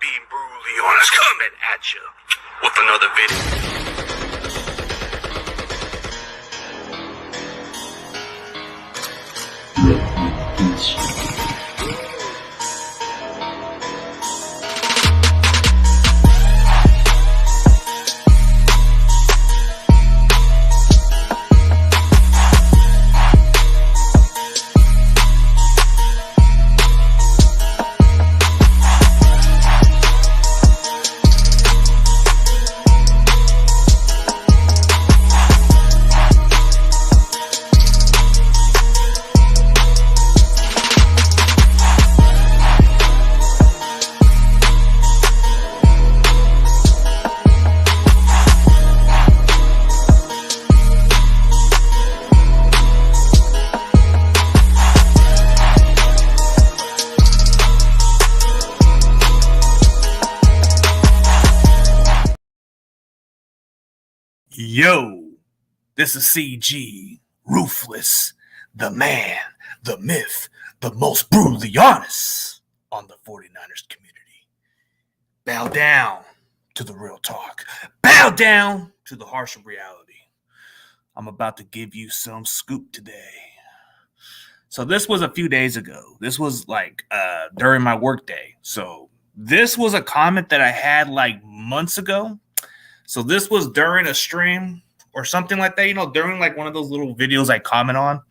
being brutally honest, coming at you with another video. Yo, this is CG, Ruthless, the man, the myth, the most brutally honest on the 49ers community. Bow down to the real talk. Bow down to the harsh reality. I'm about to give you some scoop today. So this was a few days ago. This was like during my workday. So this was a comment that I had like months ago. So this was during a stream or something like that, during like one of those little videos I comment on.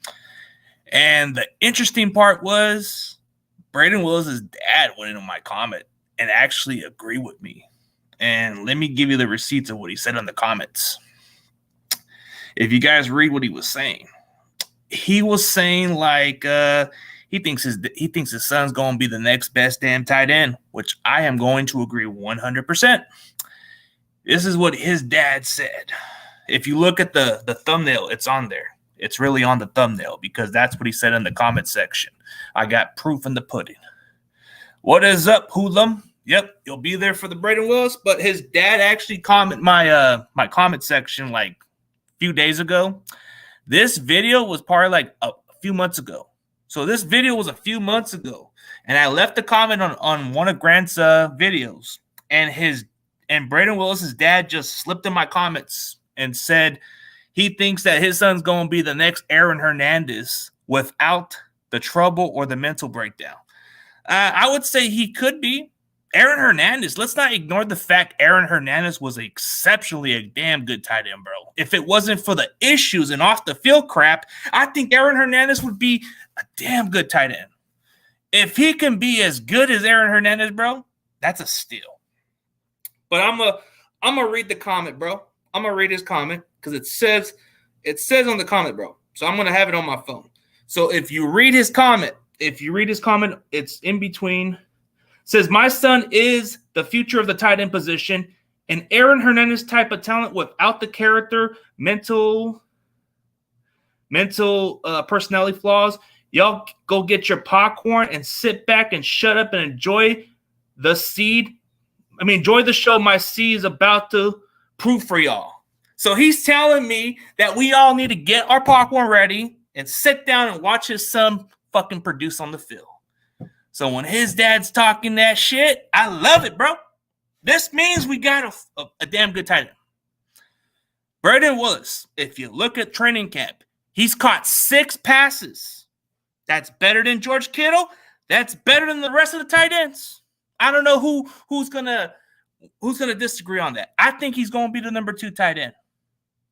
And the interesting part was Brayden Willis' dad went into my comment and actually agreed with me. And let me give you the receipts of what he said in the comments. If you guys read what he was saying like he thinks his son's going to be the next best damn tight end, which I am going to agree 100%. This is what his dad said. If you look at the thumbnail, it's on there. It's really on the thumbnail because that's what he said in the comment section. I got proof in the pudding. What is up, hoodlum? Yep, you'll be there for the Brayden Willis. But his dad actually commented my comment section like a few days ago. This video was probably like a few months ago. So this video was a few months ago. And I left a comment on one of Grant's videos. And Brayden Willis' dad just slipped in my comments and said he thinks that his son's going to be the next Aaron Hernandez without the trouble or the mental breakdown. I would say he could be. Aaron Hernandez, let's not ignore the fact Aaron Hernandez was exceptionally a damn good tight end, bro. If it wasn't for the issues and off the field crap, I think Aaron Hernandez would be a damn good tight end. If he can be as good as Aaron Hernandez, bro, that's a steal. But I'm gonna read the comment, bro. I'm gonna read his comment because it says on the comment, bro. So I'm gonna have it on my phone. So if you read his comment, it's in between. It says, my son is the future of the tight end position, an Aaron Hernandez type of talent without the character, mental personality flaws. Y'all go get your popcorn and sit back and shut up and enjoy the show my seed is about to prove for y'all. So he's telling me that we all need to get our popcorn ready and sit down and watch his son fucking produce on the field. So when his dad's talking that shit, I love it, bro. This means we got a damn good tight end. Brayden Willis, if you look at training camp, he's caught 6 passes. That's better than George Kittle. That's better than the rest of the tight ends. I don't know who's gonna disagree on that. I think he's gonna be the number 2 tight end.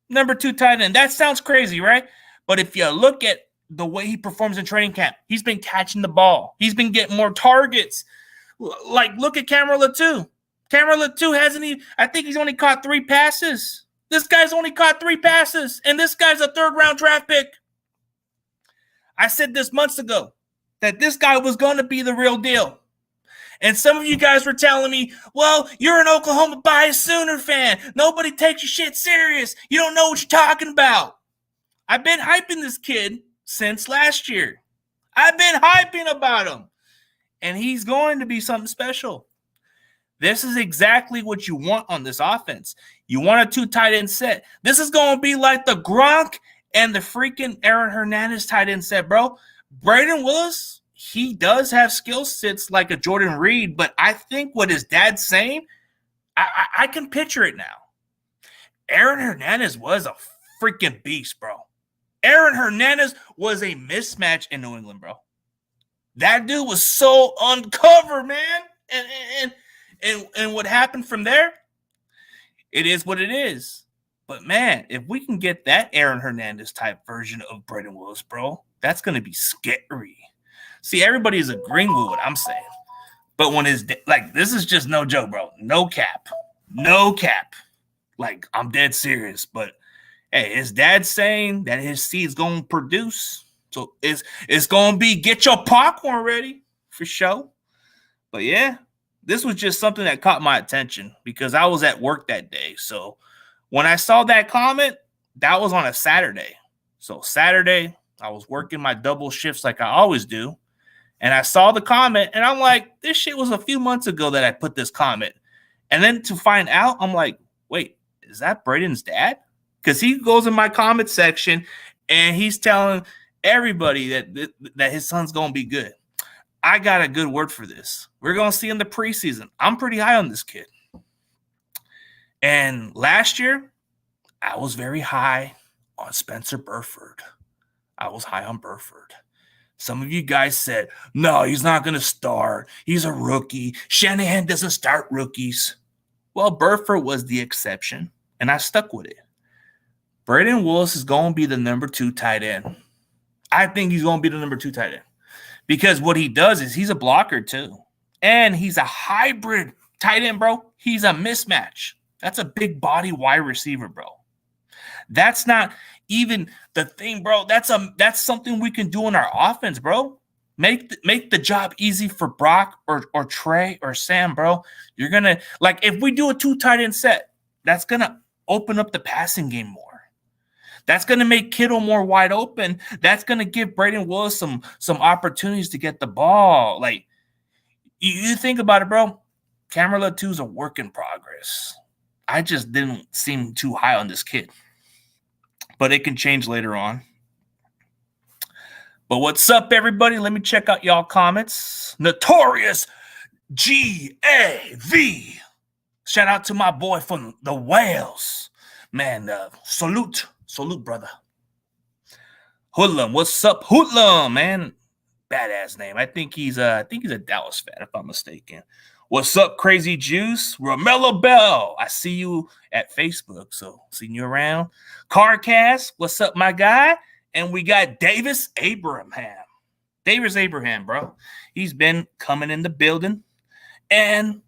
Number 2 tight end. That sounds crazy, right? But if you look at the way he performs in training camp, he's been catching the ball. He's been getting more targets. Like, look at Cameron Latou. Cameron Latou I think he's only caught 3 passes. This guy's only caught 3 passes, and this guy's a 3rd-round draft pick. I said this months ago that this guy was going to be the real deal. And some of you guys were telling me, well, you're an Oklahoma biased Sooner fan. Nobody takes your shit serious. You don't know what you're talking about. I've been hyping this kid since last year. I've been hyping about him. And he's going to be something special. This is exactly what you want on this offense. You want a 2 tight end set. This is going to be like the Gronk and the freaking Aaron Hernandez tight end set, bro. Brayden Willis, he does have skill sets like a Jordan Reed, but I think what his dad's saying, I can picture it now. Aaron Hernandez was a freaking beast, bro. Aaron Hernandez was a mismatch in New England, bro. That dude was so uncovered, man. And what happened from there, it is what it is. But, man, if we can get that Aaron Hernandez type version of Brayden Willis, bro, that's going to be scary. See, everybody is agreeing with what I'm saying. But when this is just no joke, bro. No cap. No cap. Like, I'm dead serious. But, hey, his dad's saying that his seed's going to produce. So it's going to be get your popcorn ready for sure. But, yeah, this was just something that caught my attention because I was at work that day. So when I saw that comment, that was on a Saturday. So Saturday, I was working my double shifts like I always do. And I saw the comment, and I'm like, this shit was a few months ago that I put this comment. And then to find out, I'm like, wait, is that Brayden's dad? Because he goes in my comment section, and he's telling everybody that his son's going to be good. I got a good word for this. We're going to see in the preseason. I'm pretty high on this kid. And last year, I was very high on Spencer Burford. I was high on Burford. Some of you guys said, no, he's not going to start. He's a rookie. Shanahan doesn't start rookies. Well, Burford was the exception, and I stuck with it. Brayden Willis is going to be the number 2 tight end. I think he's going to be the number 2 tight end because what he does is he's a blocker too, and he's a hybrid tight end, bro. He's a mismatch. That's a big body wide receiver, bro. That's not even the thing, bro. That's something we can do in our offense, bro. Make the job easy for Brock or Trey or Sam, bro. You're gonna if we do a 2 tight end set, that's gonna open up the passing game more. That's gonna make Kittle more wide open. That's gonna give Brayden Willis some opportunities to get the ball. Like you think about it, bro. Camarilla 2 is a work in progress. I just didn't seem too high on this kid. But it can change later on. But what's up, everybody? Let me check out y'all comments. Notorious GAV. Shout out to my boy from the Wales. Man, salute, brother. Hoodlum, what's up, Hoodlum, man? Badass name. I think he's a Dallas fan, if I'm mistaken. What's up, Crazy Juice? Romello Bell. I see you at Facebook, so seeing you around. Carcast, what's up, my guy? And we got Davis Abraham. Davis Abraham, bro. He's been coming in the building. And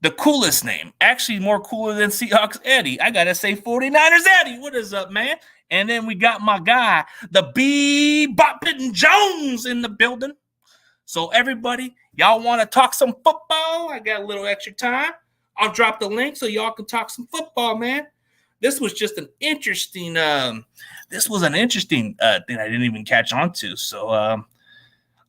the coolest name, actually more cooler than Seahawks Eddie. I got to say 49ers Eddie. What is up, man? And then we got my guy, the B-Boppin' Jones in the building. So everybody, y'all want to talk some football? I got a little extra time. I'll drop the link so y'all can talk some football, man. This was just an interesting thing I didn't even catch on to. So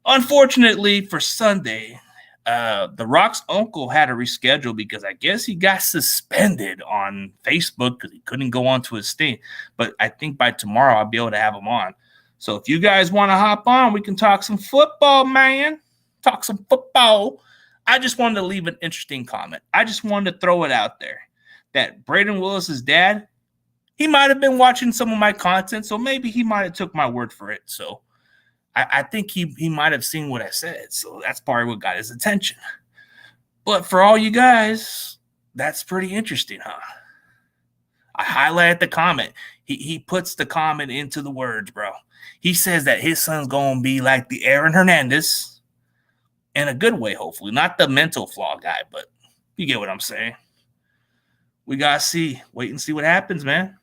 unfortunately for Sunday, the Rock's uncle had to reschedule because I guess he got suspended on Facebook because he couldn't go on to his thing. But I think by tomorrow I'll be able to have him on. So if you guys want to hop on, we can talk some football, man. Talk some football. I just wanted to leave an interesting comment. I just wanted to throw it out there that Brayden Willis's dad, he might have been watching some of my content, so maybe he might have took my word for it. So I think he might have seen what I said. So that's probably what got his attention. But for all you guys, that's pretty interesting, huh? I highlighted the comment. He puts the comment into the words, bro. He says that his son's going to be like the Aaron Hernandez in a good way, hopefully. Not the mental flaw guy, but you get what I'm saying. We got to wait and see what happens, man.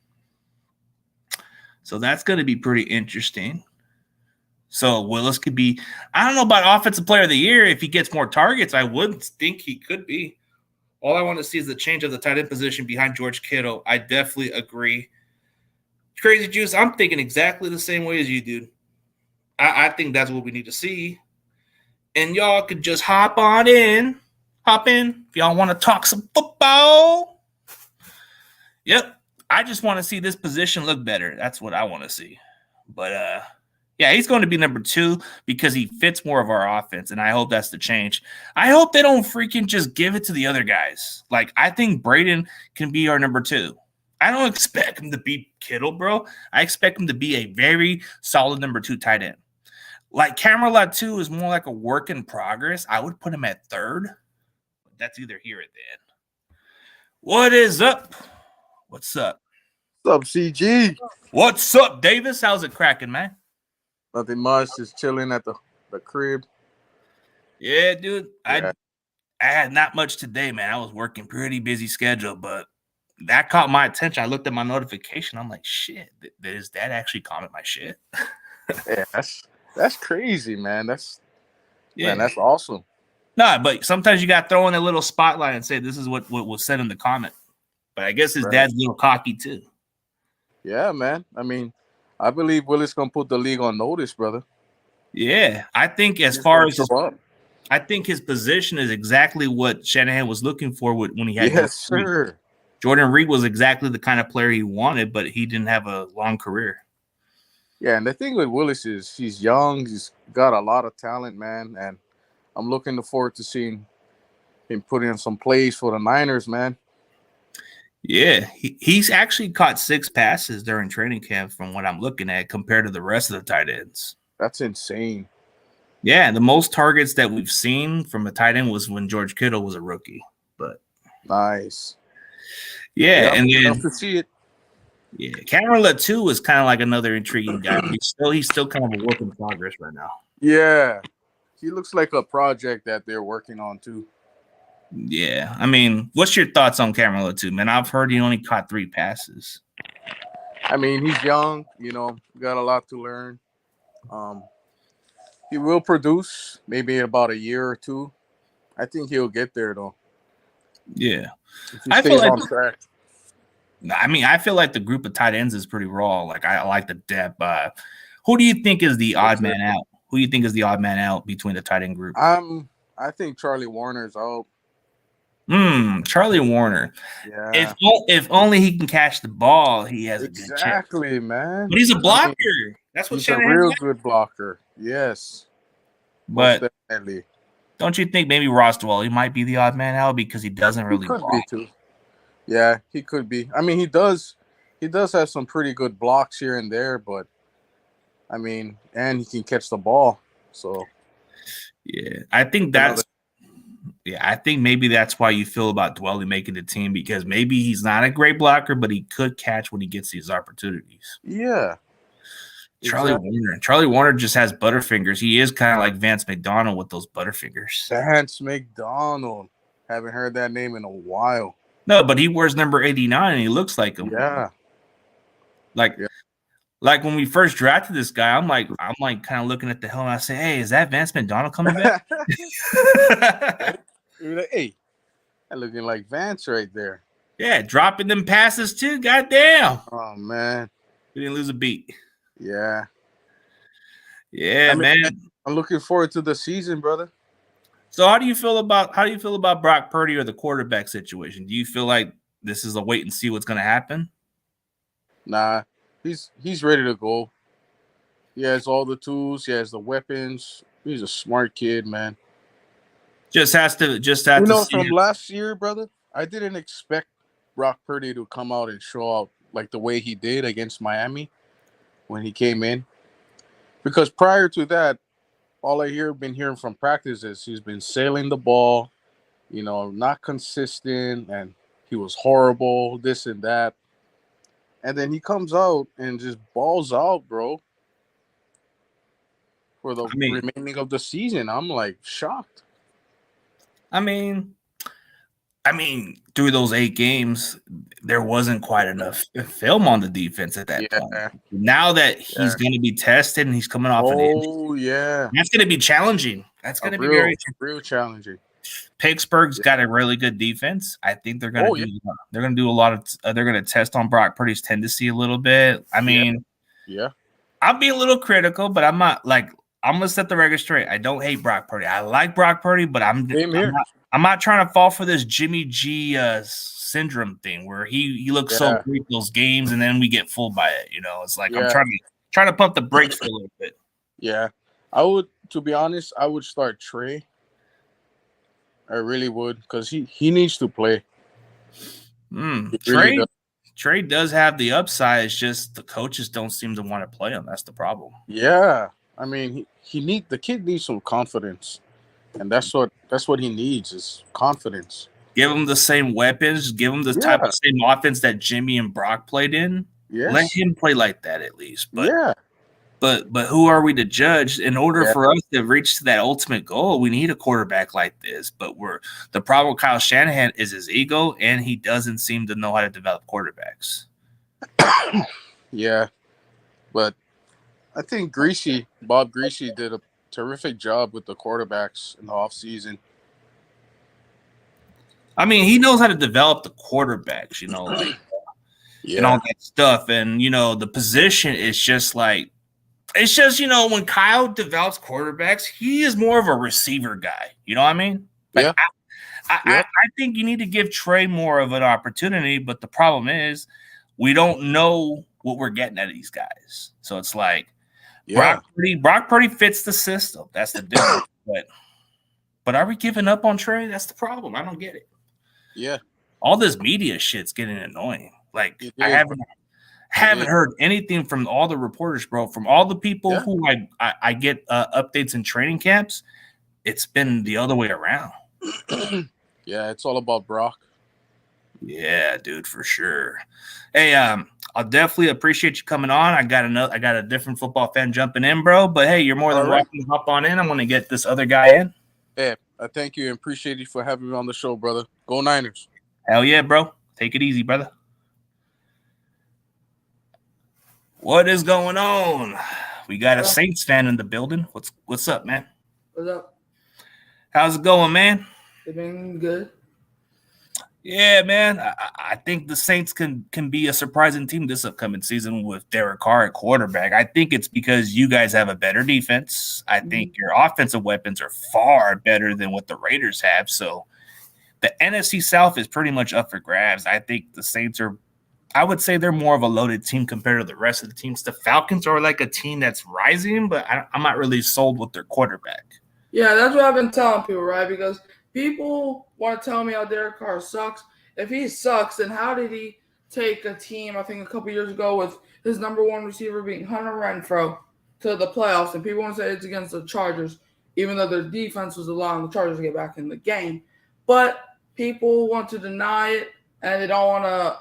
So that's going to be pretty interesting. So Willis could be, I don't know about Offensive Player of the Year. If he gets more targets, I would think he could be. All I want to see is the change of the tight end position behind George Kittle. I definitely agree. Crazy Juice, I'm thinking exactly the same way as you, dude. I think that's what we need to see. And y'all could just hop in if y'all want to talk some football. Yep. I just want to see this position look better. That's what I want to see. But Yeah, he's going to be number 2 because he fits more of our offense, and I hope that's the change. I hope they don't freaking just give it to the other guys. Like, I think Brayden can be our number 2. I don't expect him to be Kittle, bro. I expect him to be a very solid number 2 tight end. Like, Cameron Latu is more like a work in progress. I would put him at 3rd. That's either here or then. What is up? What's up? What's up, CG? What's up, Davis? How's it cracking, man? Nothing much, just chilling at the crib. Yeah, dude. Yeah. I had not much today, man. I was working pretty busy schedule, but that caught my attention. I looked at my notification. I'm like, shit, does that actually comment my shit? Yeah, that's crazy, man. That's awesome. No, but sometimes you got to throw in a little spotlight and say this is what was said in the comment. But I guess his dad's a little cocky too. Yeah, man. I mean, I believe Willis gonna put the league on notice, brother. Yeah, I think I think his position is exactly what Shanahan was looking for when he had. Yes, sir. Jordan Reed was exactly the kind of player he wanted, but he didn't have a long career. Yeah, and the thing with Willis is he's young. He's got a lot of talent, man, and I'm looking forward to seeing him put in some plays for the Niners, man. Yeah, he's actually caught 6 passes during training camp from what I'm looking at compared to the rest of the tight ends. That's insane. Yeah, the most targets that we've seen from a tight end was when George Kittle was a rookie. But nice. Yeah, and then love to see it. Yeah, Cameron Latu is kind of like another intriguing guy. He's still kind of a work in progress right now. Yeah, he looks like a project that they're working on too. Yeah, I mean, what's your thoughts on Cameron Latu, man? I've heard he only caught 3 passes. I mean, he's young, got a lot to learn. He will produce maybe in about a year or 2. I think he'll get there though. Yeah, if he stays on track. I mean, I feel like the group of tight ends is pretty raw. Like I like the depth. Who do you think is the odd man out? Who do you think is the odd man out between the tight end group? I think Charlie Warner's out. Charlie Warner. Yeah. If only he can catch the ball, he has a good chance. Exactly, man. But he's a blocker. That's what he's a real good blocker. Yes. But definitely. Don't you think maybe Ross Dwelley might be the odd man out because he doesn't really block? Be too. Yeah, he could be. I mean, he does have some pretty good blocks here and there, but I mean, and he can catch the ball. So yeah, I think I think maybe that's why you feel about Dwelley making the team, because maybe he's not a great blocker, but he could catch when he gets these opportunities. Yeah. Charlie Warner just has butterfingers. He is kind of like Vance McDonald with those butterfingers. Vance McDonald. Haven't heard that name in a while. No, but he wears number 89 and he looks like him. Yeah. Like when we first drafted this guy, I'm like kind of looking at the hill and I say, hey, is that Vance McDonald coming back? You're like, hey, that looking like Vance right there. Yeah, dropping them passes too. Goddamn. Oh man. We didn't lose a beat. Yeah. Yeah, man. I'm looking forward to the season, brother. So how do you feel about Brock Purdy or the quarterback situation? Do you feel like this is a wait and see what's going to happen? Nah, he's ready to go. He has all the tools. He has the weapons. He's a smart kid, man. Just has to. From last year, brother, I didn't expect Brock Purdy to come out and show out like the way he did against Miami when he came in. Because prior to that, all been hearing from practice is he's been sailing the ball, not consistent, and he was horrible, this and that. And then he comes out and just balls out, bro. For the remaining of the season, I'm like shocked. I mean, through those 8 games, there wasn't quite enough film on the defense at that point. Now that he's going to be tested and he's coming off an injury, that's going to be challenging. That's going to be real challenging. Pittsburgh's got a really good defense. I think they're going to they're going to do a lot of they're going to test on Brock Purdy's tendency a little bit. I mean, I'll be a little critical, but I'm not like I'm going to set the record straight. I don't hate Brock Purdy. I like Brock Purdy, but I'm not trying to fall for this Jimmy G syndrome thing where he looks so great those games and then we get fooled by it. It's like I'm trying to pump the brakes for a little bit. Yeah, I would. To be honest, I would start Trey. I really would, because he needs to play. He really does. Trey does have the upside. It's just the coaches don't seem to want to play him. That's the problem. Yeah, I mean, the kid needs some confidence, and that's what he needs is confidence. Give him the same weapons. Give him the type Yeah. of same offense that Jimmy and Brock played in. Let Yes. him play like that at least. But Yeah. but who are we to judge? In order Yeah. for us to reach that ultimate goal, we need a quarterback like this. But the problem with Kyle Shanahan is his ego, and he doesn't seem to know how to develop quarterbacks. Yeah, but I think Bob Greasy did a terrific job with the quarterbacks in the offseason. I mean, he knows how to develop the quarterbacks, you know, like and all that stuff. And the position is just like it's just when Kyle develops quarterbacks, he is more of a receiver guy. You know what I mean? Like, Yeah. I think you need to give Trey more of an opportunity, but the problem is we don't know what we're getting out of these guys. So it's like Brock Purdy fits the system. That's the difference. But are we giving up on Trey? That's the problem. I don't get it. Yeah. All this media shit's getting annoying. Like I haven't heard anything from all the reporters, bro. From all the people who I get updates in training camps, it's been the other way around. Yeah, it's all about Brock. Yeah, dude, for sure. Hey, I'll definitely appreciate you coming on. I got a different football fan jumping in, bro. But hey, you're more than welcome to hop on in. I'm gonna get this other guy in. Hey, I thank you and appreciate you for having me on the show, brother. Go Niners. Hell yeah, bro. Take it easy, brother. What is going on? We got a Saints fan in the building. What's up, man? What's up? How's it going, man? It's been good. Yeah, man. I think the Saints can be a surprising team this upcoming season with Derek Carr at quarterback. I think it's because you guys have a better defense. I think your offensive weapons are far better than what the Raiders have. So the NFC South is pretty much up for grabs. I think the Saints I would say they're more of a loaded team compared to the rest of the teams. The Falcons are like a team that's rising, but I'm not really sold with their quarterback. Yeah, that's what I've been telling people, right? Because people want to tell me how Derek Carr sucks. If he sucks, then how did he take a team, I think a couple years ago, with his number one receiver being Hunter Renfrow to the playoffs? And people want to say it's against the Chargers, even though their defense was allowing the Chargers to get back in the game. But people want to deny it, and they don't want to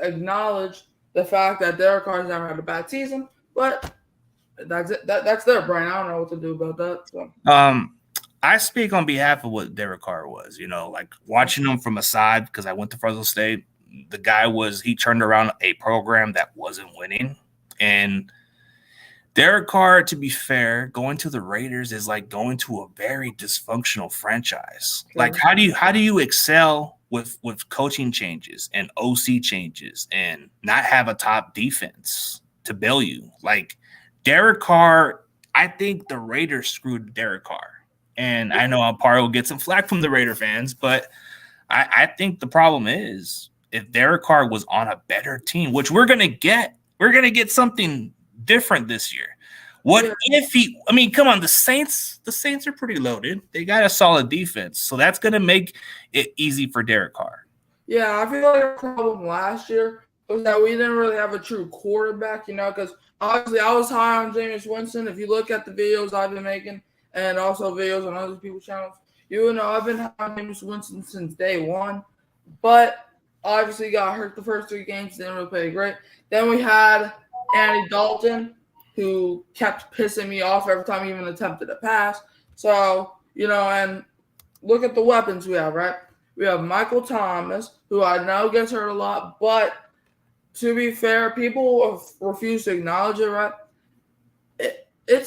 acknowledge the fact that Derek Carr's never had a bad season. But that's it. That's their brain. I don't know what to do about that. So. I speak on behalf of what Derek Carr was, like watching him from a side because I went to Fresno State. The guy he turned around a program that wasn't winning. And Derek Carr, to be fair, going to the Raiders is like going to a very dysfunctional franchise. Like, how do you excel with coaching changes and OC changes and not have a top defense to bail you? Like, Derek Carr, I think the Raiders screwed Derek Carr. And I know Amparo will get some flack from the Raider fans, but I think the problem is if Derek Carr was on a better team, which we're gonna get something different this year. If come on, the Saints are pretty loaded. They got a solid defense, so that's gonna make it easy for Derek Carr. Yeah, I feel like our problem last year was that we didn't really have a true quarterback, because obviously I was high on Jameis Winston. If you look at the videos I've been making, and also videos on other people's channels, I've been on Jameis Winston since day one, but obviously got hurt the first 3 games, didn't really play great. Then we had Andy Dalton, who kept pissing me off every time he even attempted a pass. So, and look at the weapons we have, right? We have Michael Thomas, who I know gets hurt a lot, but to be fair, people refuse to acknowledge it, right? I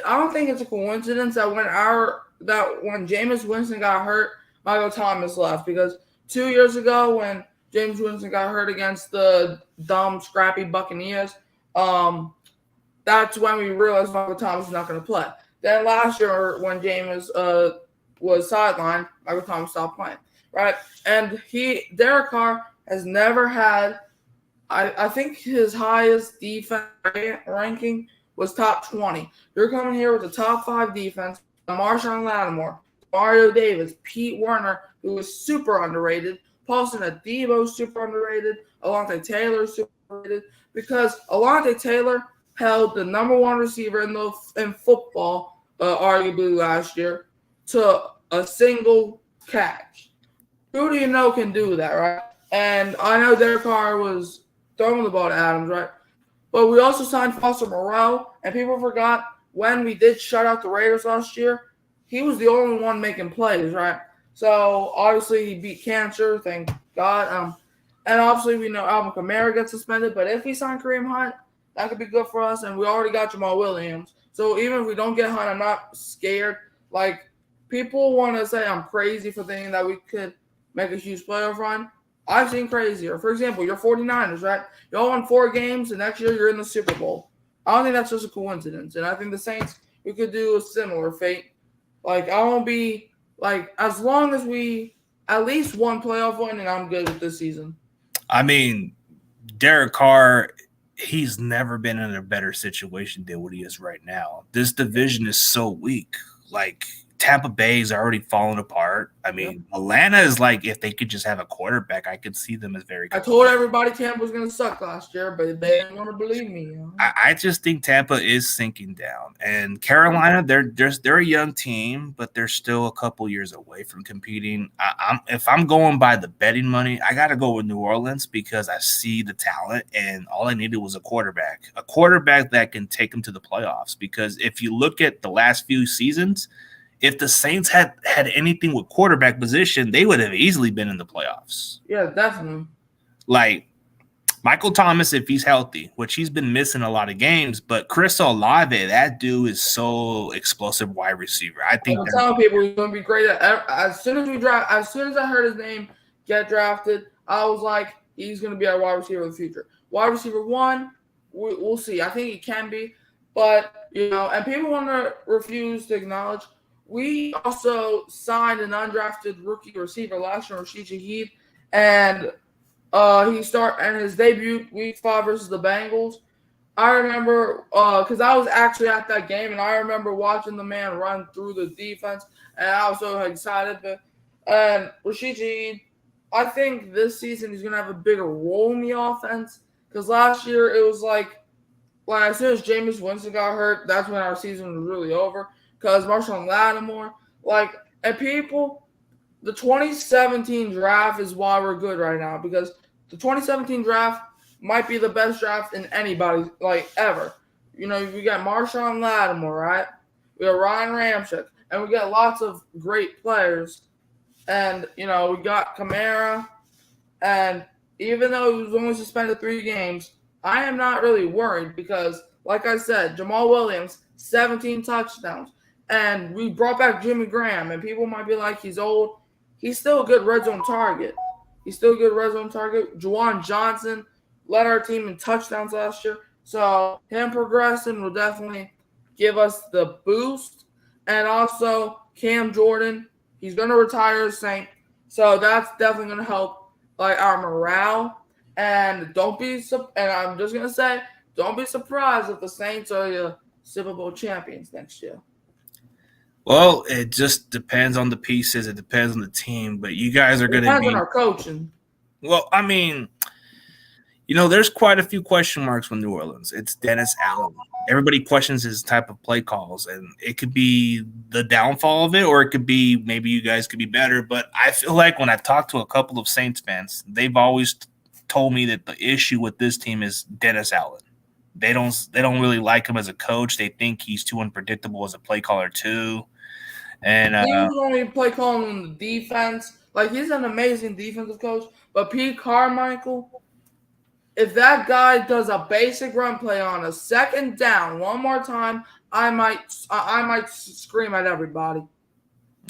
don't think it's a coincidence that when Jameis Winston got hurt, Michael Thomas left, because 2 years ago when Jameis Winston got hurt against the dumb, scrappy Buccaneers, that's when we realized Michael Thomas was not going to play. Then last year when Jameis was sidelined, Michael Thomas stopped playing, right? And Derek Carr has never had, I think his highest defense ranking was top 20. You're coming here with a top 5 defense. Marshawn Lattimore, Mario Davis, Pete Werner, who is super underrated. Paulson Adebo, super underrated. Alontae Taylor, super underrated. Because Alontae Taylor held the number 1 receiver in football, arguably last year, to a single catch. Who do you know can do that, right? And I know Derek Carr was throwing the ball to Adams, right? But we also signed Foster Moreau, and people forgot when we did shut out the Raiders last year, he was the only one making plays, right? So, obviously, he beat cancer, thank God. And obviously, we know Alvin Kamara gets suspended, but if we sign Kareem Hunt, that could be good for us, and we already got Jamal Williams. So, even if we don't get Hunt, I'm not scared. Like, people want to say I'm crazy for thinking that we could make a huge playoff run. I've seen crazier. For example, your 49ers, right? Y'all won 4 games, and next year you're in the Super Bowl. I don't think that's just a coincidence. And I think the Saints, we could do a similar fate. Like, I won't be, like, as long as we at least one playoff win, and I'm good with this season. I mean, Derek Carr, he's never been in a better situation than what he is right now. This division is so weak. Like, Tampa Bay is already falling apart. I mean, Atlanta is like, if they could just have a quarterback, I could see them as very good. I told everybody Tampa was going to suck last year, but they didn't want to believe me. You know? I just think Tampa is sinking down. And Carolina, they're a young team, but they're still a couple years away from competing. If I'm going by the betting money, I got to go with New Orleans because I see the talent, and all I needed was a quarterback that can take them to the playoffs. Because if you look at the last few seasons, if the Saints had anything with quarterback position, they would have easily been in the playoffs. Yeah, definitely. Like Michael Thomas, if he's healthy, which he's been missing a lot of games, but Chris Olave, that dude is so explosive wide receiver. I think I'm telling people he's going to be great. As soon as I heard his name get drafted, I was like, he's going to be our wide receiver of the future. Wide receiver 1, we'll see. I think he can be, but and people want to refuse to acknowledge. We also signed an undrafted rookie receiver last year, Rashid Shaheed, and his debut week 5 versus the Bengals. I remember because I was actually at that game, and I remember watching the man run through the defense, and I was so excited. And Rashid Shaheed, I think this season he's going to have a bigger role in the offense because last year it was like as soon as Jameis Winston got hurt, that's when our season was really over. Because Marshawn Lattimore, and people, the 2017 draft is why we're good right now. Because the 2017 draft might be the best draft in anybody, ever. We got Marshawn Lattimore, right? We got Ryan Ramczyk, and we got lots of great players. And, we got Kamara. And even though he was only suspended 3 games, I am not really worried because, like I said, Jamal Williams, 17 touchdowns. And we brought back Jimmy Graham, and people might be like, he's old. He's still a good red zone target. Juwan Johnson led our team in touchdowns last year. So him progressing will definitely give us the boost. And also Cam Jordan, he's going to retire as Saint. So that's definitely going to help our morale. And I'm just going to say, don't be surprised if the Saints are the Super Bowl champions next year. Well, it just depends on the pieces. It depends on the team. But you guys are going to be – depends on our coaching. Well, I mean, there's quite a few question marks with New Orleans. It's Dennis Allen. Everybody questions his type of play calls, and it could be the downfall of it, or it could be maybe you guys could be better. But I feel like when I've talked to a couple of Saints fans, they've always told me that the issue with this team is Dennis Allen. They don't really like him as a coach. They think he's too unpredictable as a play caller too. And he was only play calling on the defense. He's an amazing defensive coach, but Pete Carmichael, if that guy does a basic run play on a second down one more time, I might scream at everybody.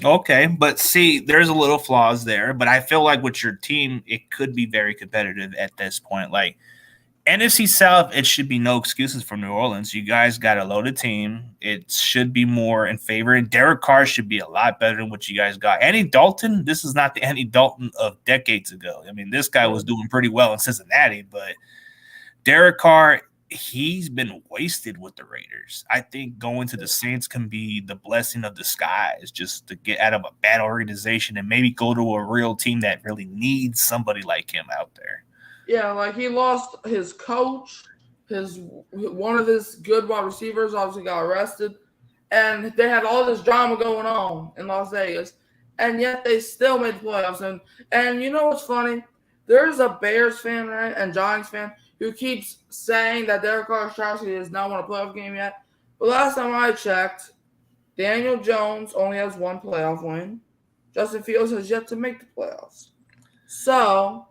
Okay, but see, there's a little flaws there, but I feel like with your team, it could be very competitive at this point. NFC South, it should be no excuses for New Orleans. You guys got a loaded team. It should be more in favor. And Derek Carr should be a lot better than what you guys got. Andy Dalton, this is not the Andy Dalton of decades ago. I mean, this guy was doing pretty well in Cincinnati, but Derek Carr, he's been wasted with the Raiders. I think going to the Saints can be the blessing of disguise, just to get out of a bad organization and maybe go to a real team that really needs somebody like him out there. Yeah, like he lost his coach, one of his good wide receivers obviously got arrested, and they had all this drama going on in Las Vegas, and yet they still made the playoffs. And you know what's funny? There's a Bears fan, right, and Giants fan who keeps saying that Derek Carr has not won a playoff game yet. But last time I checked, Daniel Jones only has one playoff win. Justin Fields has yet to make the playoffs. So,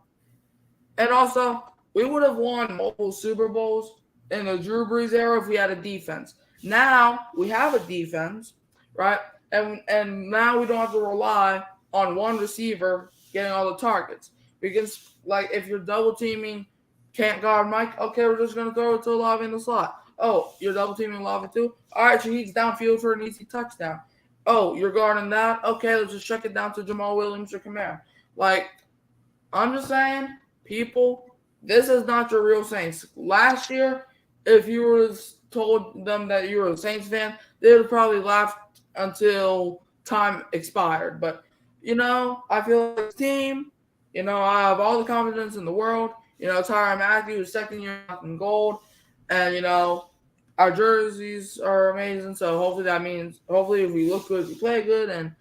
and also, we would have won multiple Super Bowls in the Drew Brees era if we had a defense. Now we have a defense, right? And now we don't have to rely on one receiver getting all the targets. Because, like, if you're double teaming, can't guard Mike, okay, we're just going to throw it to Olave in the slot. Oh, you're double teaming Olave too? All right, Shaheed's downfield for an easy touchdown. Oh, you're guarding that? Okay, let's just check it down to Jamal Williams or Kamara. Like, I'm just saying, people, this is not your real Saints. Last year, if you were told them that you were a Saints fan, they would have probably laughed until time expired. But, you know, I feel like this team, you know, I have all the confidence in the world. You know, Tyrann Mathieu is second year in gold. And, you know, our jerseys are amazing. So hopefully that means, hopefully if we look good, we play good. And,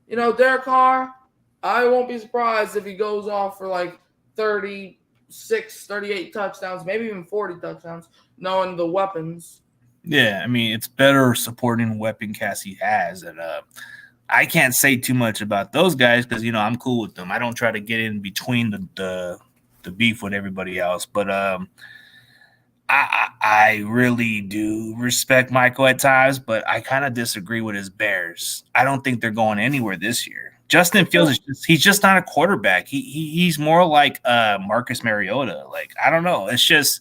you know, Derek Carr, I won't be surprised if he goes off for like 36, 38 touchdowns, maybe even 40 touchdowns, knowing the weapons. Yeah, I mean, it's better supporting weapon cast he has. And I can't say too much about those guys because, you know, I'm cool with them. I don't try to get in between the beef with everybody else. But I really do respect Michael at times, but I kind of disagree with his Bears. I don't think they're going anywhere this year. Justin Fields he's just not a quarterback. He's more like Marcus Mariota. Like, I don't know. It's just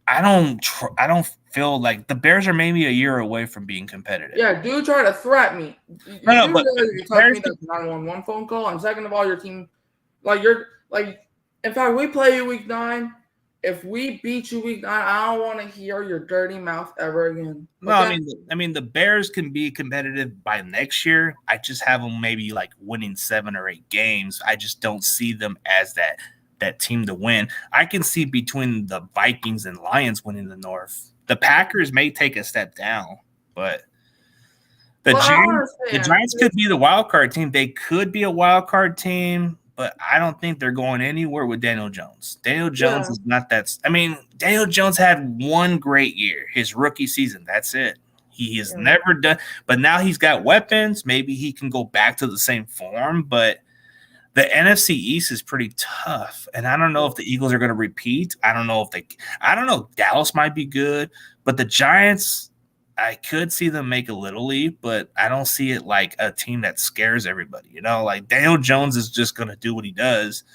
I don't feel like the Bears are maybe a year away from being competitive. Yeah, do try to threat me. No, but you touch me, that's a 911 phone call. And second of all, your team, in fact, we play you week 9. If we beat you week 9, I don't want to hear your dirty mouth ever again. Okay? No, I mean, the Bears can be competitive by next year. I just have them maybe like winning 7 or 8 games. I just don't see them as that team to win. I can see between the Vikings and Lions winning the North. The Packers may take a step down, but the Giants could be the wild card team. They could be a wild card team. But I don't think they're going anywhere with Daniel Jones. Daniel Jones is not that. I mean, Daniel Jones had one great year, his rookie season. That's it. He has never done. But now he's got weapons. Maybe he can go back to the same form. But the NFC East is pretty tough. And I don't know if the Eagles are going to repeat. I don't know. Dallas might be good. But the Giants, I could see them make a little leap, but I don't see it like a team that scares everybody. You know, like Daniel Jones is just going to do what he does.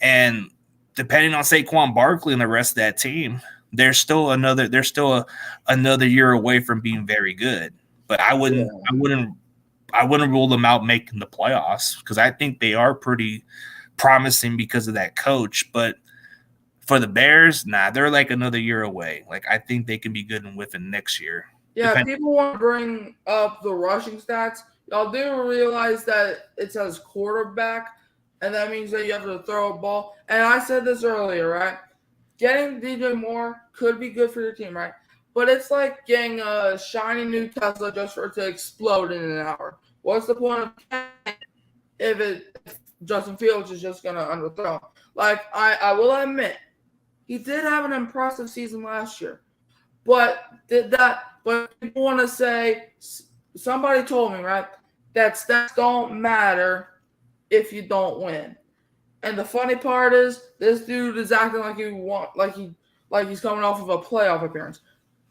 And depending on Saquon Barkley and the rest of that team, they're still another year away from being very good. But I wouldn't rule them out making the playoffs because I think they are pretty promising because of that coach. But for the Bears, they're like another year away. Like I think they can be good and whiffing next year. Yeah, people want to bring up the rushing stats. Y'all do realize that it says quarterback, and that means that you have to throw a ball. And I said this earlier, right? Getting DJ Moore could be good for your team, right? But it's like getting a shiny new Tesla just for it to explode in an hour. What's the point of if Justin Fields is just going to underthrow? Like, I will admit, he did have an impressive season last year. But people want to say, somebody told me, right, that stats don't matter if you don't win. And the funny part is, this dude is acting like he's coming off of a playoff appearance.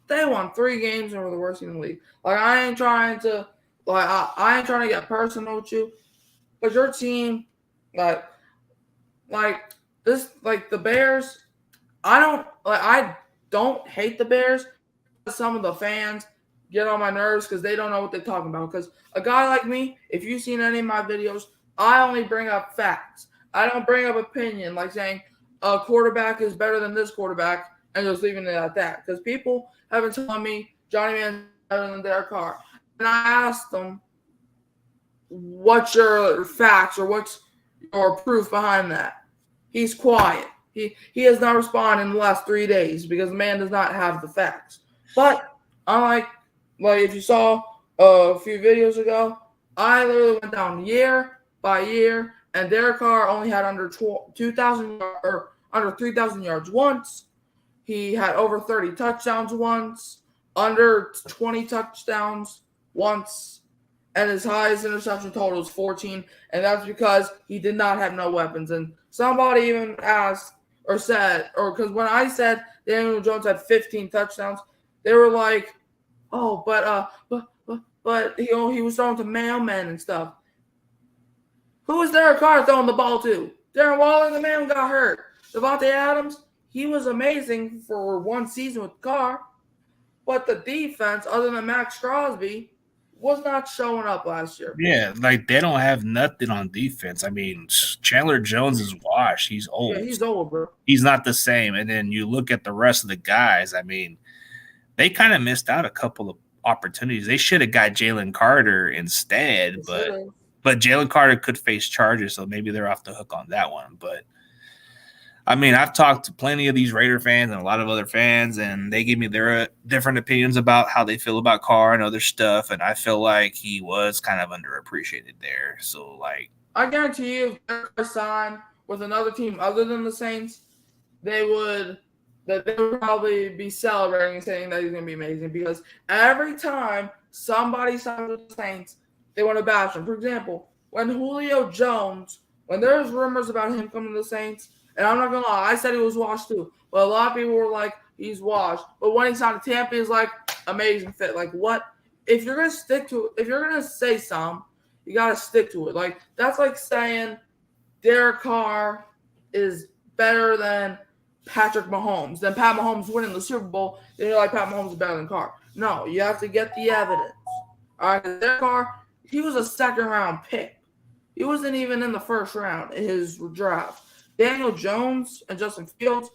They won 3 games and were the worst team in the league. Like I ain't trying to get personal with you, but your team, like the Bears. I don't hate the Bears. Some of the fans get on my nerves because they don't know what they're talking about. Because a guy like me, if you've seen any of my videos, I only bring up facts. I don't bring up opinion, like saying a quarterback is better than this quarterback and just leaving it at that. Because people have been telling me Johnny Man's better than Derek Carr. And I asked them, what's your facts or what's your proof behind that? He's quiet. He has not responded in the last 3 days because the man does not have the facts. But unlike, if you saw a few videos ago, I literally went down year by year, and Derek Carr only had under 2,000 or under 3,000 yards once. He had over 30 touchdowns once, under 20 touchdowns once, and his highest interception total is 14, and that's because he did not have no weapons. And somebody even asked or said, or because when I said Daniel Jones had 15 touchdowns, they were like, "Oh, but he was throwing to mailmen and stuff." Who was Derek Carr throwing the ball to? Darren Waller, the man got hurt. Devontae Adams, he was amazing for one season with Carr, but the defense, other than Max Crosby, was not showing up last year. Yeah, like they don't have nothing on defense. I mean, Chandler Jones is washed. He's old. Yeah, he's old, bro. He's not the same. And then you look at the rest of the guys. I mean, they kind of missed out a couple of opportunities. They should have got Jalen Carter instead, but Jalen Carter could face charges, so maybe they're off the hook on that one. But I mean, I've talked to plenty of these Raider fans and a lot of other fans, and they give me their different opinions about how they feel about Carr and other stuff. And I feel like he was kind of underappreciated there. So, like, I guarantee you, if Carr signed with another team other than the Saints, they would probably be celebrating and saying that he's going to be amazing, because every time somebody signs with the Saints, they want to bash him. For example, when Julio Jones, when there's rumors about him coming to the Saints, and I'm not going to lie, I said he was washed too, but a lot of people were like, he's washed. But when he signed to Tampa, he's like, amazing fit. Like, what? If you're going to stick to it, if you're going to say something, you got to stick to it. Like, that's like saying Derek Carr is better than Patrick Mahomes, then Pat Mahomes winning the Super Bowl, then you're like, Pat Mahomes is better than Carr. No, you have to get the evidence. All right, Derek Carr, he was a second-round pick. He wasn't even in the first round in his draft. Daniel Jones and Justin Fields,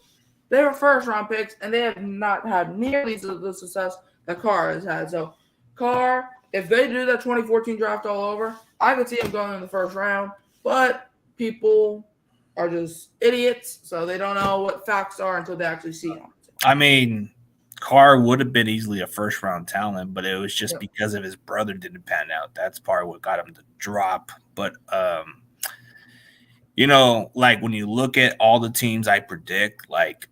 they were first-round picks, and they have not had nearly the success that Carr has had. So, Carr, if they do that 2014 draft all over, I could see him going in the first round, but people are just idiots, so they don't know what facts are until they actually see them. I mean, Carr would have been easily a first-round talent, but it was just because of his brother didn't pan out. That's part of what got him to drop. But, you know, like when you look at all the teams I predict, like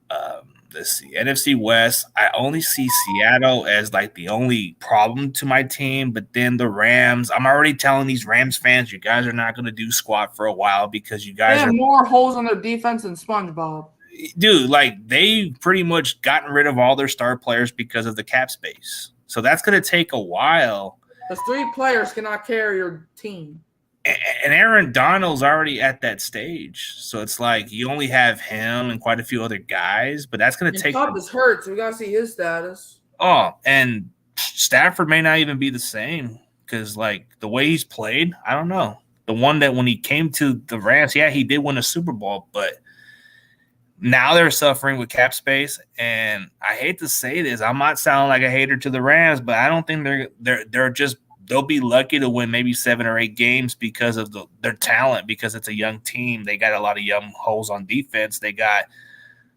let's see, NFC West, I only see Seattle as like the only problem to my team. But then the Rams, I'm already telling these Rams fans, you guys are not going to do squat for a while because you guys have more holes on their defense than SpongeBob. Dude, like they pretty much gotten rid of all their star players because of the cap space. So that's going to take a while. The 3 players cannot carry your team. And Aaron Donald's already at that stage. So it's like you only have him and quite a few other guys, but that's going to take – Cobb is hurt, so we got to see his status. Oh, and Stafford may not even be the same because, like, the way he's played, I don't know. The one that when he came to the Rams, yeah, he did win a Super Bowl, but now they're suffering with cap space. And I hate to say this. I'm not sounding like a hater to the Rams, but I don't think they're just – they'll be lucky to win maybe 7 or 8 games because of their talent, because it's a young team. They got a lot of young holes on defense. They got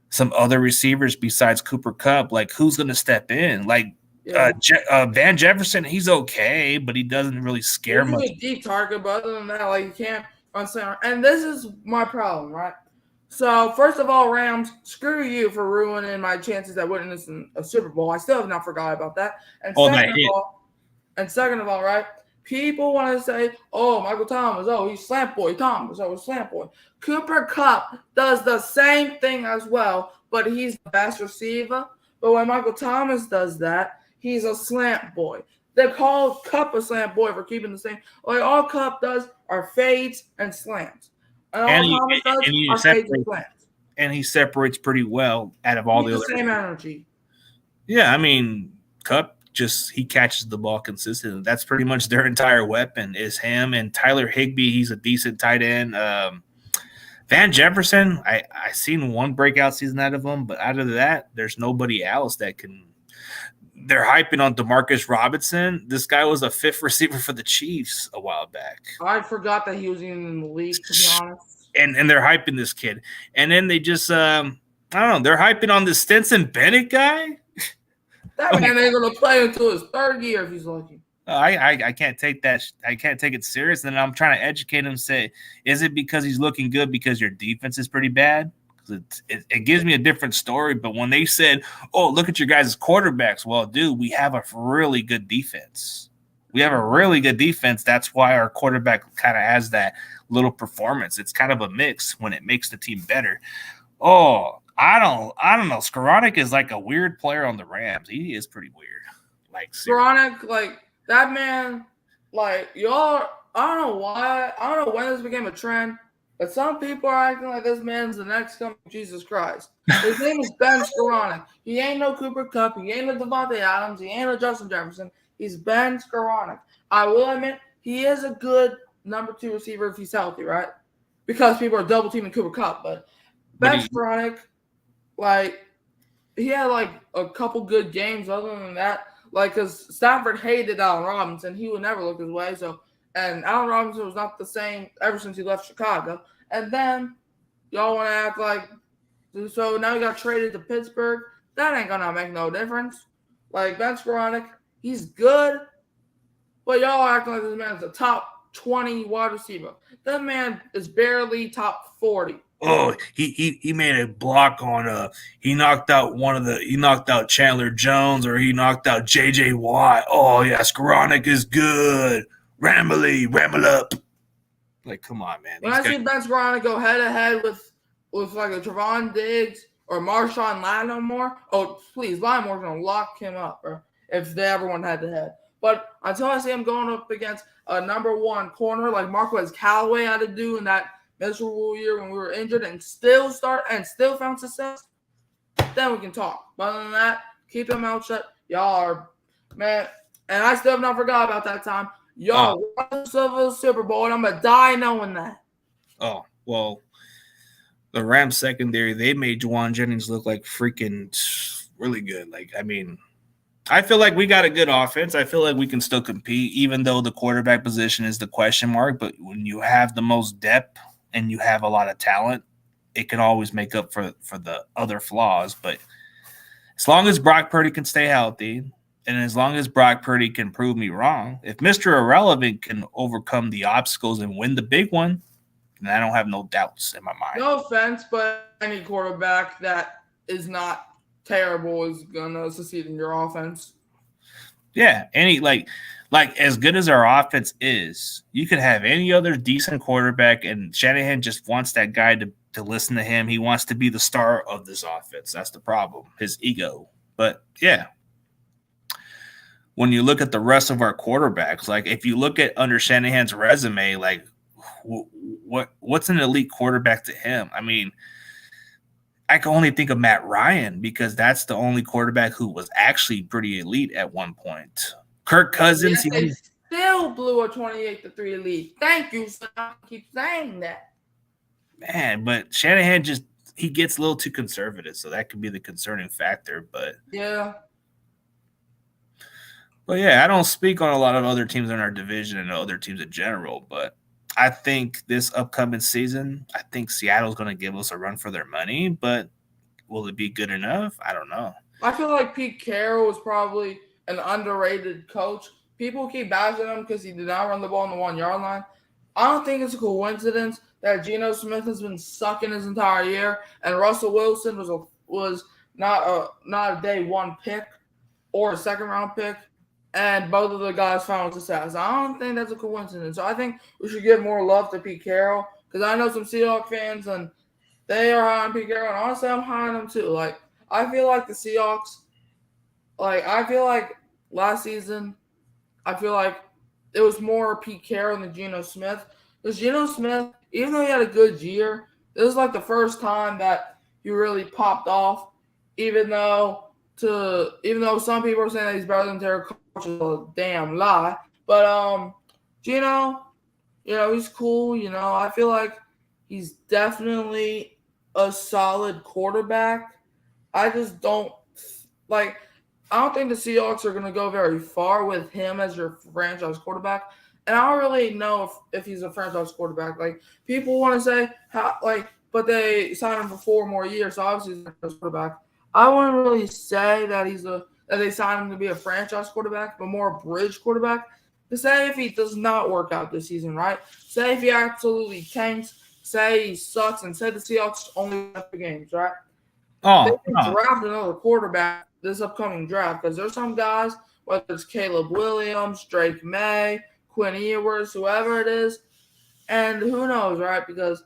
some other receivers besides Cooper Kupp. Like, who's going to step in? Like, Van Jefferson, he's okay, but he doesn't really scare much. He's a deep target, but other than that, like, you can't run center. And this is my problem, right? So, first of all, Rams, screw you for ruining my chances at winning this in a Super Bowl. I still have not forgot about that. And second of all, right, people want to say, oh, Michael Thomas, oh, he's slant boy Thomas, oh, he's slant boy. Cooper Kupp does the same thing as well, but he's the best receiver. But when Michael Thomas does that, he's a slant boy. They call Kupp a slant boy for keeping the same. Like, all Kupp does are fades and slants. And all Thomas does are fades and slants. And he separates pretty well out of all the other. Same energy. Yeah, I mean, Kupp. Just he catches the ball consistently. That's pretty much their entire weapon is him and Tyler Higbee. He's a decent tight end. Van Jefferson, I seen one breakout season out of him, but out of that, there's nobody else that can. They're hyping on Demarcus Robinson. This guy was a fifth receiver for the Chiefs a while back. I forgot that he was even in the league, to be honest. And they're hyping this kid. And then they just I don't know, they're hyping on this Stetson Bennett guy. That man ain't gonna play until his third year if he's lucky. I can't take that. I can't take it serious. And I'm trying to educate him. Say, is it because he's looking good because your defense is pretty bad? It gives me a different story. But when they said, "Oh, look at your guys' quarterbacks," well, dude, we have a really good defense. We have a really good defense. That's why our quarterback kind of has that little performance. It's kind of a mix when it makes the team better. Oh, I don't know. Skoranek is like a weird player on the Rams. He is pretty weird. Like Skoranek, like that man, like y'all. I don't know why. I don't know when this became a trend. But some people are acting like this man's the next coming of Jesus Christ. His name is Ben Skoranek. He ain't no Cooper Kupp. He ain't no Devontae Adams. He ain't no Justin Jefferson. He's Ben Skoranek. I will admit, he is a good number 2 receiver if he's healthy, right? Because people are double teaming Cooper Kupp. But Ben Skoranek, like, he had like a couple good games other than that. Like, because Stafford hated Allen Robinson. He would never look his way. And Allen Robinson was not the same ever since he left Chicago. And then y'all want to act like, so now he got traded to Pittsburgh. That ain't going to make no difference. Like, Ben Skoranek, he's good. But y'all acting like this man's a top 20 wide receiver. That man is barely top 40. Oh, he made a block on he knocked out Chandler Jones, or he knocked out JJ Watt. Oh yeah, Skoranek is good. Ramble up. Like, come on, man. When I see Ben Skoranek go head to head with like a Trevon Diggs or Marshawn Lattimore, oh please, Lattimore's gonna lock him up, or if they ever went head to head. But until I see him going up against a number 1 corner like Marquez Callaway had to do in that miserable year when we were injured and still found success, then we can talk. But other than that, keep your mouth shut. Y'all are, man, and I still have not forgot about that time. Y'all won the Super Bowl, and I'm going to die knowing that. Oh, well, the Rams secondary, they made Juwan Jennings look like freaking really good. Like, I mean, I feel like we got a good offense. I feel like we can still compete, even though the quarterback position is the question mark. But when you have the most depth and you have a lot of talent, it can always make up for the other flaws. But as long as Brock Purdy can stay healthy, and as long as Brock Purdy can prove me wrong, if Mr. Irrelevant can overcome the obstacles and win the big one, then I don't have no doubts in my mind. No offense, but any quarterback that is not terrible is going to succeed in your offense. Yeah, like as good as our offense is, you could have any other decent quarterback, and Shanahan just wants that guy to listen to him. He wants to be the star of this offense. That's the problem, his ego. But, yeah. When you look at the rest of our quarterbacks, like if you look at under Shanahan's resume, like what's an elite quarterback to him? I mean, I can only think of Matt Ryan because that's the only quarterback who was actually pretty elite at one point. Kirk Cousins, they still blew a 28-3 lead. Thank you, son. I keep saying that. Man, but Shanahan he gets a little too conservative, so that could be the concerning factor. But yeah. But yeah, I don't speak on a lot of other teams in our division and other teams in general, but I think this upcoming season, I think Seattle's going to give us a run for their money, but will it be good enough? I don't know. I feel like Pete Carroll was probably an underrated coach. People keep bashing him because he did not run the ball on the 1-yard line. I don't think it's a coincidence that Geno Smith has been sucking his entire year, and Russell Wilson was not a day 1 pick or a second-round pick. And both of the guys found success. I don't think that's a coincidence. So I think we should give more love to Pete Carroll because I know some Seahawks fans and they are high on Pete Carroll. And honestly, I'm high on them too. Like, I feel like the Seahawks, I feel like last season, I feel like it was more Pete Carroll than Geno Smith. Because Geno Smith, even though he had a good year, this is like the first time that he really popped off, even though some people are saying that he's better than Derek Carr, which is a damn lie. But Geno, he's cool. I feel like He's definitely a solid quarterback. I just don't like. I don't think the Seahawks are going to go very far with him as your franchise quarterback. And I don't really know if he's a franchise quarterback. Like, people want to say but they signed him for 4 more years, so obviously he's a franchise quarterback. I wouldn't really say that that they signed him to be a franchise quarterback, but more a bridge quarterback. To say if he does not work out this season, right? Say if he absolutely tanks, say he sucks, and say the Seahawks only win 3 games, right? They can draft another quarterback this upcoming draft because there's some guys, whether it's Caleb Williams, Drake May, Quinn Ewers, whoever it is, and who knows, right? Because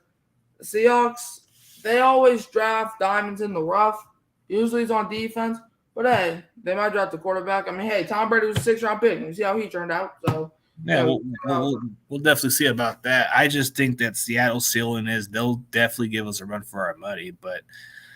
the Seahawks, they always draft diamonds in the rough. Usually it's on defense, but hey, they might draft the quarterback. I mean, hey, Tom Brady was a 6th-round pick, and you see how he turned out. So yeah, we'll definitely see about that. I just think that Seattle's ceiling is they'll definitely give us a run for our money, but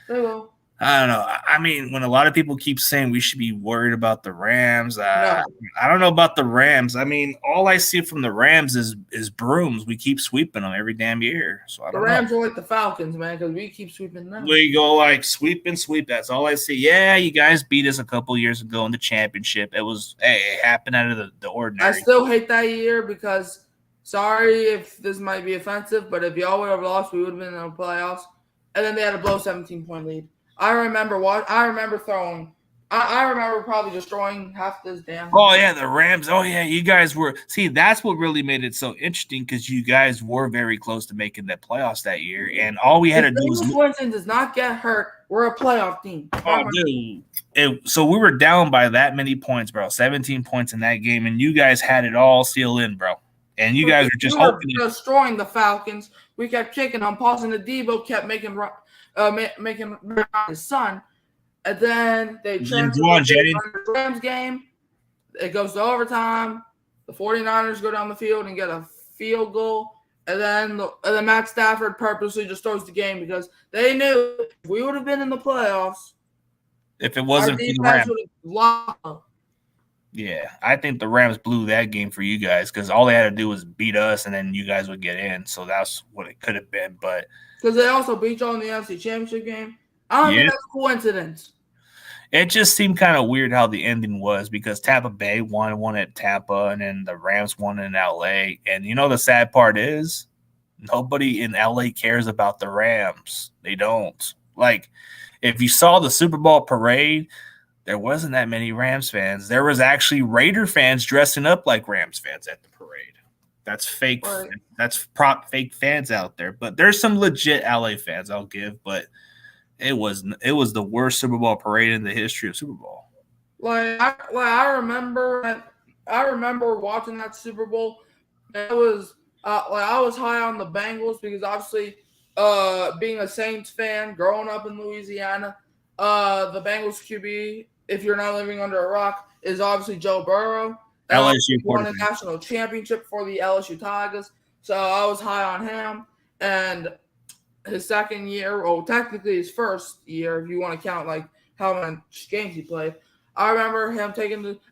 they will. I don't know. I mean, when a lot of people keep saying we should be worried about the Rams, No. I don't know about the Rams. I mean, all I see from the Rams is brooms. We keep sweeping them every damn year. So I don't The Rams are like the Falcons, man, because we keep sweeping them. We go like sweep and sweep. That's all I see. Yeah, you guys beat us a couple years ago in the championship. It happened out of the ordinary. I still hate that year because, sorry if this might be offensive, but if y'all would have lost, we would have been in the playoffs. And then they had a blow 17-point lead. I remember probably destroying half this damn. Oh yeah, the Rams. Oh yeah, you guys were. See, that's what really made it so interesting because you guys were very close to making the playoffs that year, and all we had to do was. Winston does not get hurt. We're a playoff team. Oh, dude. So we were down by that many points, bro. 17 points in that game, and you guys had it all sealed in, bro. And you guys were just hoping. Destroying the Falcons. We kept kicking them. Pausing the Debo kept making his son, and then they transfer the Rams game. It goes to overtime. The 49ers go down the field and get a field goal, and then Matt Stafford purposely just throws the game because they knew if we would have been in the playoffs, if it wasn't for the Rams. Yeah, I think the Rams blew that game for you guys because all they had to do was beat us, and then you guys would get in. So that's what it could have been, but. Because they also beat y'all in the NFC Championship game. I don't think that's a coincidence. It just seemed kind of weird how the ending was because Tampa Bay won at Tampa, and then the Rams won in L.A. And you know the sad part is nobody in L.A. cares about the Rams. They don't. Like, if you saw the Super Bowl parade, there wasn't that many Rams fans. There was actually Raider fans dressing up like Rams fans at the parade. That's fake. Right. That's fake fans out there. But there's some legit LA fans I'll give. But it was the worst Super Bowl parade in the history of Super Bowl. I remember watching that Super Bowl. It was I was high on the Bengals because obviously being a Saints fan, growing up in Louisiana, the Bengals QB, if you're not living under a rock, is obviously Joe Burrow. LSU won a national championship for the LSU Tigers, so I was high on him. And his second year, or technically his first year, if you want to count like how many games he played, I remember him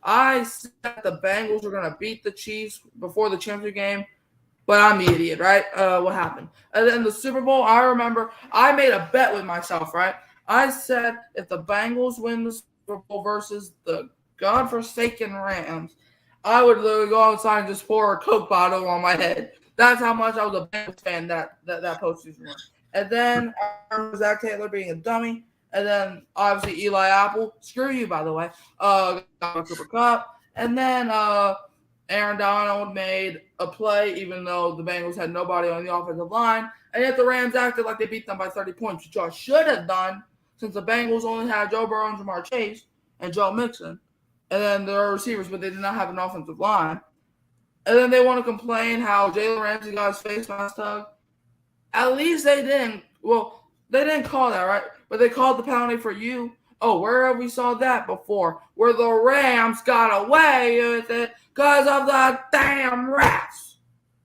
I said the Bengals were going to beat the Chiefs before the championship game, but I'm the idiot, right? What happened? And then the Super Bowl, I remember I made a bet with myself, right? I said if the Bengals win the Super Bowl versus the godforsaken Rams, I would literally go outside and just pour a Coke bottle on my head. That's how much I was a Bengals fan that postseason run. And then I remember Zach Taylor being a dummy. And then obviously Eli Apple, screw you by the way, got a Cooper Kupp. And then Aaron Donald made a play even though the Bengals had nobody on the offensive line. And yet the Rams acted like they beat them by 30 points, which y'all should have done since the Bengals only had Joe Burrow and Jamar Chase and Joe Mixon. And then there are receivers, but they did not have an offensive line. And then they want to complain how Jalen Ramsey got his face mask tugged. At least they didn't. Well, they didn't call that, right? But they called the penalty for you. Oh, where have we saw that before? Where the Rams got away with it because of the damn refs.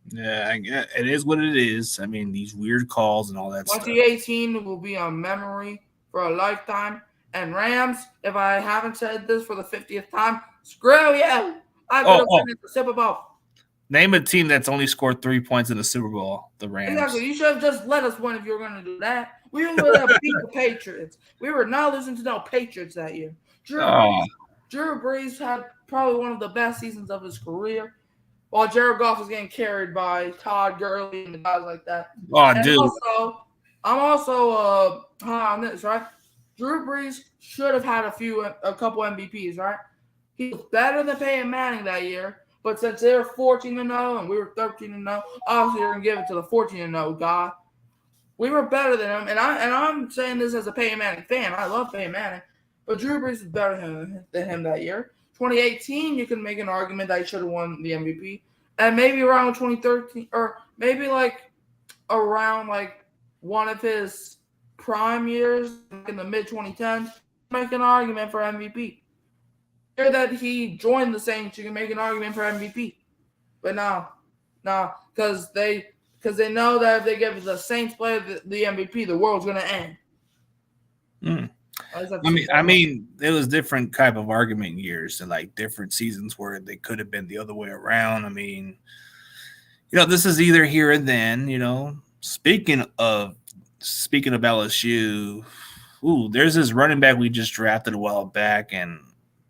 Yeah, it is what it is. I mean, these weird calls and all that 2018 stuff. will be a memory for a lifetime. And Rams, if I haven't said this for the 50th time, screw you. I could have finished the Super Bowl. Name a team that's only scored 3 points in the Super Bowl. The Rams. Exactly. You should have just let us win if you were going to do that. We would have beat the Patriots. We were not losing to no Patriots that year. Drew Brees had probably one of the best seasons of his career, while Jared Goff was getting carried by Todd Gurley and guys like that. Oh, and dude. Also, I'm also high on this, right? Drew Brees should have had a couple MVPs, right? He was better than Peyton Manning that year. But since they were 14-0 and we were 13-0, obviously you're gonna give it to the 14-0 guy. We were better than him, and I'm saying this as a Peyton Manning fan. I love Peyton Manning, but Drew Brees is better than him that year. 2018, you can make an argument that he should have won the MVP, and maybe around 2013, or maybe like around like one of his prime years, like in the mid 2010s, make an argument for MVP. That he joined the Saints, you can make an argument for MVP, but no, because they know that if they give the Saints player the MVP, the world's gonna end. I mean, it was different type of argument years and like different seasons where they could have been the other way around. I mean, this is either here or then. Speaking of LSU, there's this running back we just drafted a while back and.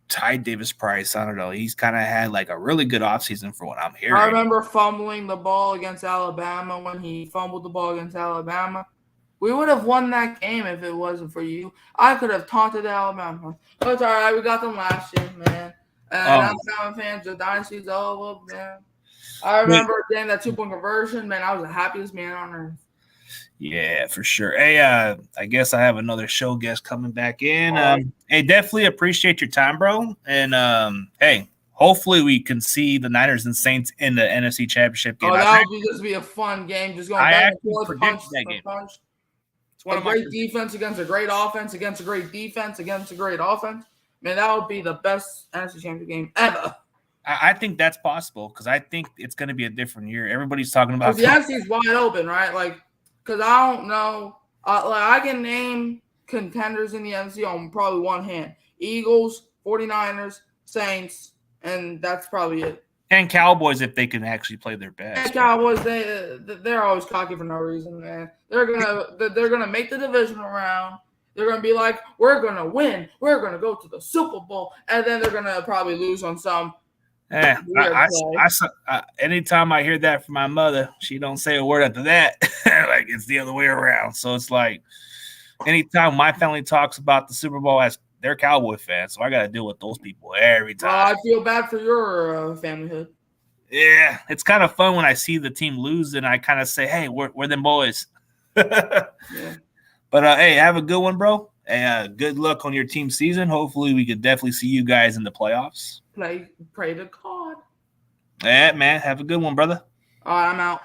Ty Davis Price, I don't know. He's kind of had like a really good offseason for what I'm hearing. I remember fumbling the ball against Alabama when he fumbled the ball against Alabama. We would have won that game if it wasn't for you. I could have taunted Alabama. But it's all right. We got them last year, man. And Alabama fans, the dynasty's over, man. I remember getting that 2-point conversion, man. I was the happiest man on earth. Yeah, for sure. Hey, I guess I have another show guest coming back in. Hey, definitely appreciate your time, bro. And hey, hopefully we can see the Niners and Saints in the NFC Championship game. Oh, that would just be a fun game. Just going back and forth, punch that game. Punch. It's one of great defense against a great offense, against a great defense, against a great offense. Man, that would be the best NFC Championship game ever. I think that's possible because I think it's going to be a different year. Everybody's talking about the NFC is wide open, right? Like. Because I don't know. I can name contenders in the NFC on probably one hand. Eagles, 49ers, Saints, and that's probably it. And Cowboys if they can actually play their best. And Cowboys, they're always cocky for no reason, man. They're gonna make the divisional round. They're gonna be like, we're gonna win. We're gonna go to the Super Bowl, and then they're gonna probably lose on some. Anytime I hear that from my mother, she don't say a word after that. Like it's the other way around. So it's like anytime my family talks about the Super Bowl, as they're Cowboy fans, so I got to deal with those people every time. I feel bad for your familyhood. Yeah, it's kind of fun when I see the team lose and I kind of say, "Hey, we're them boys." Yeah. But hey, have a good one, bro. And good luck on your team season. Hopefully, we could definitely see you guys in the playoffs. Pray to God. Yeah, man. Have a good one, brother. All right, I'm out.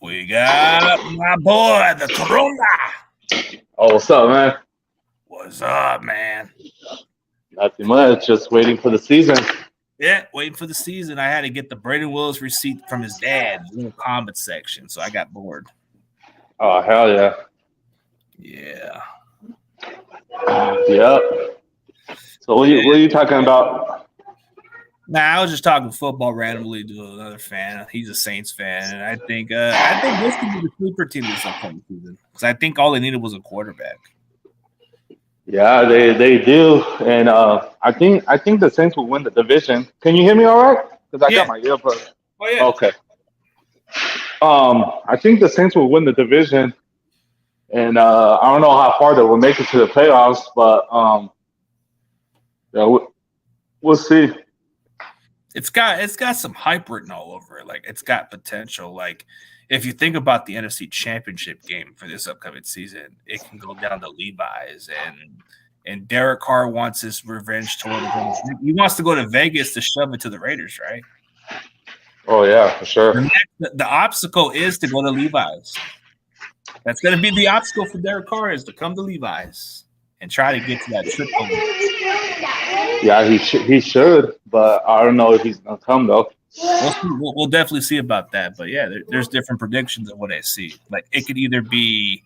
We got my boy, the Corona. Oh, what's up, man? What's up, man? Nothing much. Just waiting for the season. Yeah, waiting for the season. I had to get the Brayden Willis receipt from his dad in the comment section, so I got bored. Oh, hell yeah. Yeah. Yep. So what are you talking about? Nah, I was just talking football randomly to another fan. He's a Saints fan, and I think this could be the sleeper team this upcoming season because I think all they needed was a quarterback. Yeah, they do, and I think the Saints will win the division. Can you hear me all right? Because I got my earbuds. Oh yeah. Okay. I think the Saints will win the division, and I don't know how far they will make it to the playoffs, but yeah, we'll see. It's got some hype written all over it. Like it's got potential. Like if you think about the NFC Championship game for this upcoming season, it can go down to Levi's, and Derek Carr wants his revenge toward the He wants to go to Vegas to shove it to the Raiders, right? Oh yeah, for sure. The obstacle is to go to Levi's. That's going to be the obstacle for Derek Carr is to come to Levi's and try to get to that triple. Yeah, he should, but I don't know if he's gonna come though. We'll definitely see about that. But yeah, there's different predictions of what I see. Like it could either be,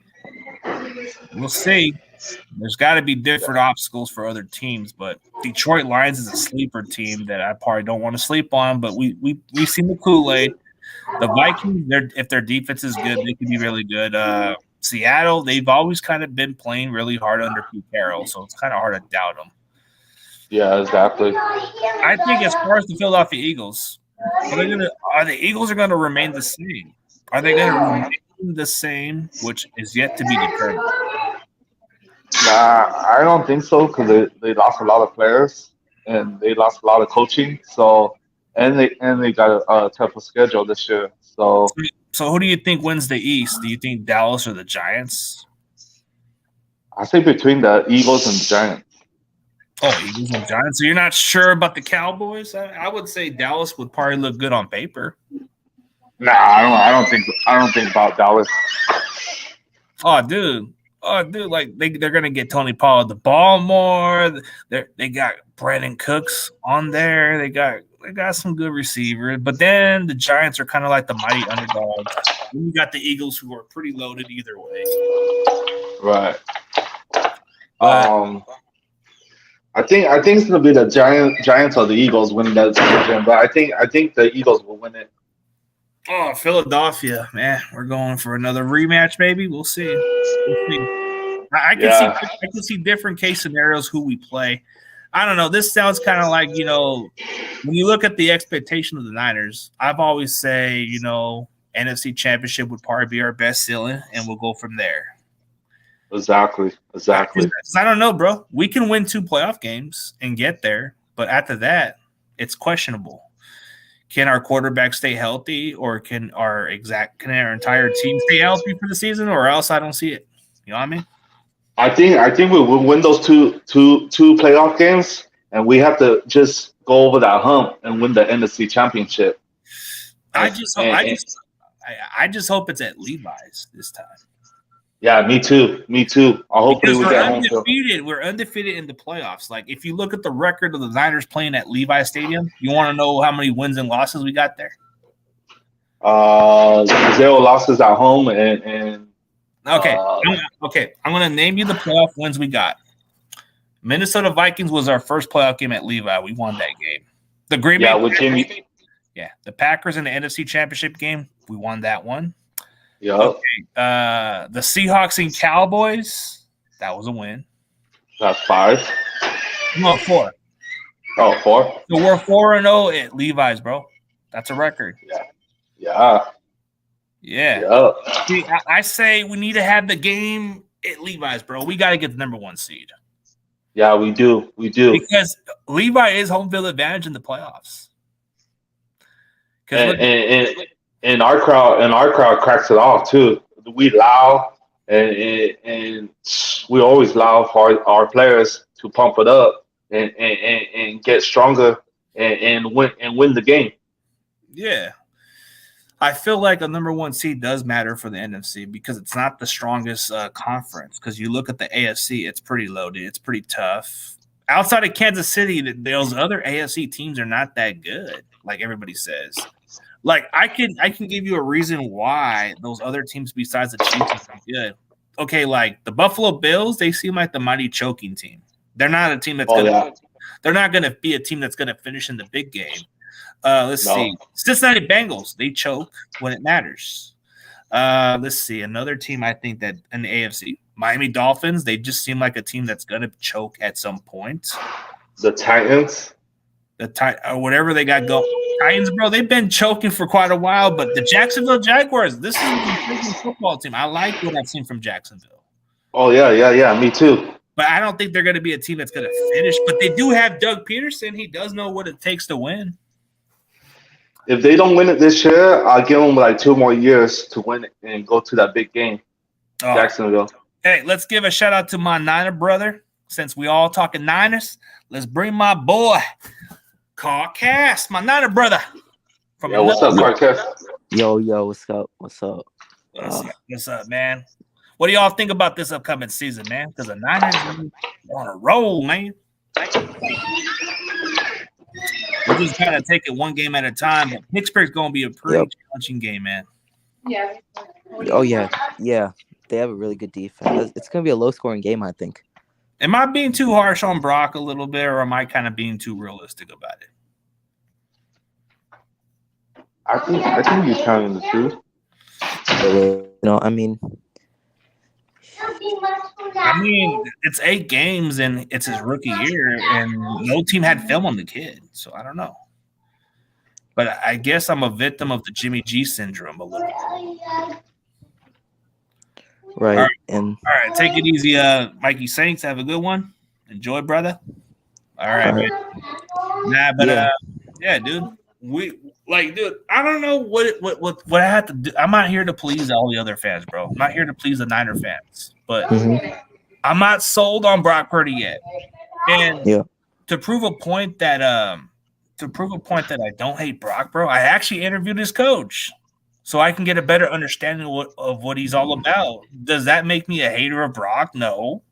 we'll see. There's got to be different obstacles for other teams, but Detroit Lions is a sleeper team that I probably don't want to sleep on, but we've seen the Kool-Aid. The Vikings, if their defense is good, they can be really good. Seattle, they've always kind of been playing really hard under Pete Carroll, so it's kind of hard to doubt them. Yeah, exactly. I think as far as the Philadelphia Eagles, are the Eagles going to remain the same? Are they going to remain the same, which is yet to be determined? Nah, I don't think so because they lost a lot of players and they lost a lot of coaching. So and they got a tougher schedule this year. So who do you think wins the East? Do you think Dallas or the Giants? I say between the Eagles and the Giants. Oh, Eagles and Giants. So you're not sure about the Cowboys? I would say Dallas would probably look good on paper. Nah, I don't think about Dallas. Oh, dude, like they're gonna get Tony Pollard the ball more. They got Brandon Cooks on there. They got some good receivers, but then the Giants are kind of like the mighty underdogs. Then you got the Eagles who are pretty loaded either way. Right. I think it's gonna be the Giants or the Eagles winning that division, but I think the Eagles will win it. Oh, Philadelphia, man, we're going for another rematch. Maybe we'll see. I can see different case scenarios who we play. I don't know. This sounds kind of like, when you look at the expectation of the Niners, I've always say, NFC Championship would probably be our best ceiling, and we'll go from there. Exactly. I don't know, bro. We can win 2 playoff games and get there, but after that, it's questionable. Can our quarterback stay healthy, or can our entire team stay healthy for the season, or else I don't see it. You know what I mean? I think we will win those two playoff games, and we have to just go over that hump and win the NFC Championship. I just hope it's at Levi's this time. Yeah, me too. Hopefully we get home field. We're undefeated in the playoffs. Like, if you look at the record of the Niners playing at Levi's Stadium, you want to know how many wins and losses we got there? 0 losses at home and okay. I'm gonna name you the playoff wins we got. Minnesota Vikings was our first playoff game at Levi. We won that game. The Green Bay with Jimmy. Yeah, the Packers in the NFC Championship game, we won that one. Yeah. Okay. The Seahawks and Cowboys, that was a win. That's 5. No, 4. Oh, 4. So we're 4-0 at Levi's, bro. That's a record. Yeah. See, I say we need to have the game at Levi's, bro. We got to get the number 1 seed. Yeah, we do. Because Levi is home field advantage in the playoffs. And our crowd cracks it off too. We loud and we always loud for our players to pump it up and get stronger and win the game. Yeah. I feel like a number 1 seed does matter for the NFC because it's not the strongest conference. Because you look at the AFC, it's pretty loaded. It's pretty tough. Outside of Kansas City, those other AFC teams are not that good, like everybody says. Like, I can give you a reason why those other teams besides the Chiefs are good. Okay, like the Buffalo Bills, they seem like the mighty choking team. They're not a team that's they're not gonna be a team that's gonna finish in the big game. Let's see. Cincinnati Bengals, they choke when it matters. Let's see. Another team I think that in the AFC, Miami Dolphins, they just seem like a team that's gonna choke at some point. The Titans. Whatever they got going. Titans, bro, they've been choking for quite a while, but the Jacksonville Jaguars, this is a football team. I like what I've seen from Jacksonville. Oh, yeah, me too. But I don't think they're going to be a team that's going to finish. But they do have Doug Peterson. He does know what it takes to win. If they don't win it this year, I'll give them like 2 more years to win it and go to that big game, Jacksonville. Hey, let's give a shout out to my Niner brother. Since we all talking Niners, let's bring my boy, Carl Cass, my Niner brother. What's up, Carl Cass? Yo, what's up? What's up, man? What do y'all think about this upcoming season, man? Because the Niners are on a roll, man. We're just kind of take it one game at a time. But Pittsburgh's going to be a pretty challenging game, man. Yeah. Oh, yeah. They have a really good defense. It's going to be a low-scoring game, I think. Am I being too harsh on Brock a little bit, or am I kind of being too realistic about it? I think you're telling the truth. I mean, it's 8 games and it's his rookie year, and no team had film on the kid, so I don't know. But I guess I'm a victim of the Jimmy G syndrome a little bit. right. All right, take it easy, Mikey Saints. Have a good one. Enjoy, brother. All right, man. Nah, but yeah, dude. Dude, I don't know what I have to do. I'm not here to please all the other fans, bro. I'm not here to please the Niner fans, but I'm not sold on Brock Purdy yet. And to prove a point that I don't hate Brock, bro, I actually interviewed his coach, so I can get a better understanding of what he's all about. Does that make me a hater of Brock? No.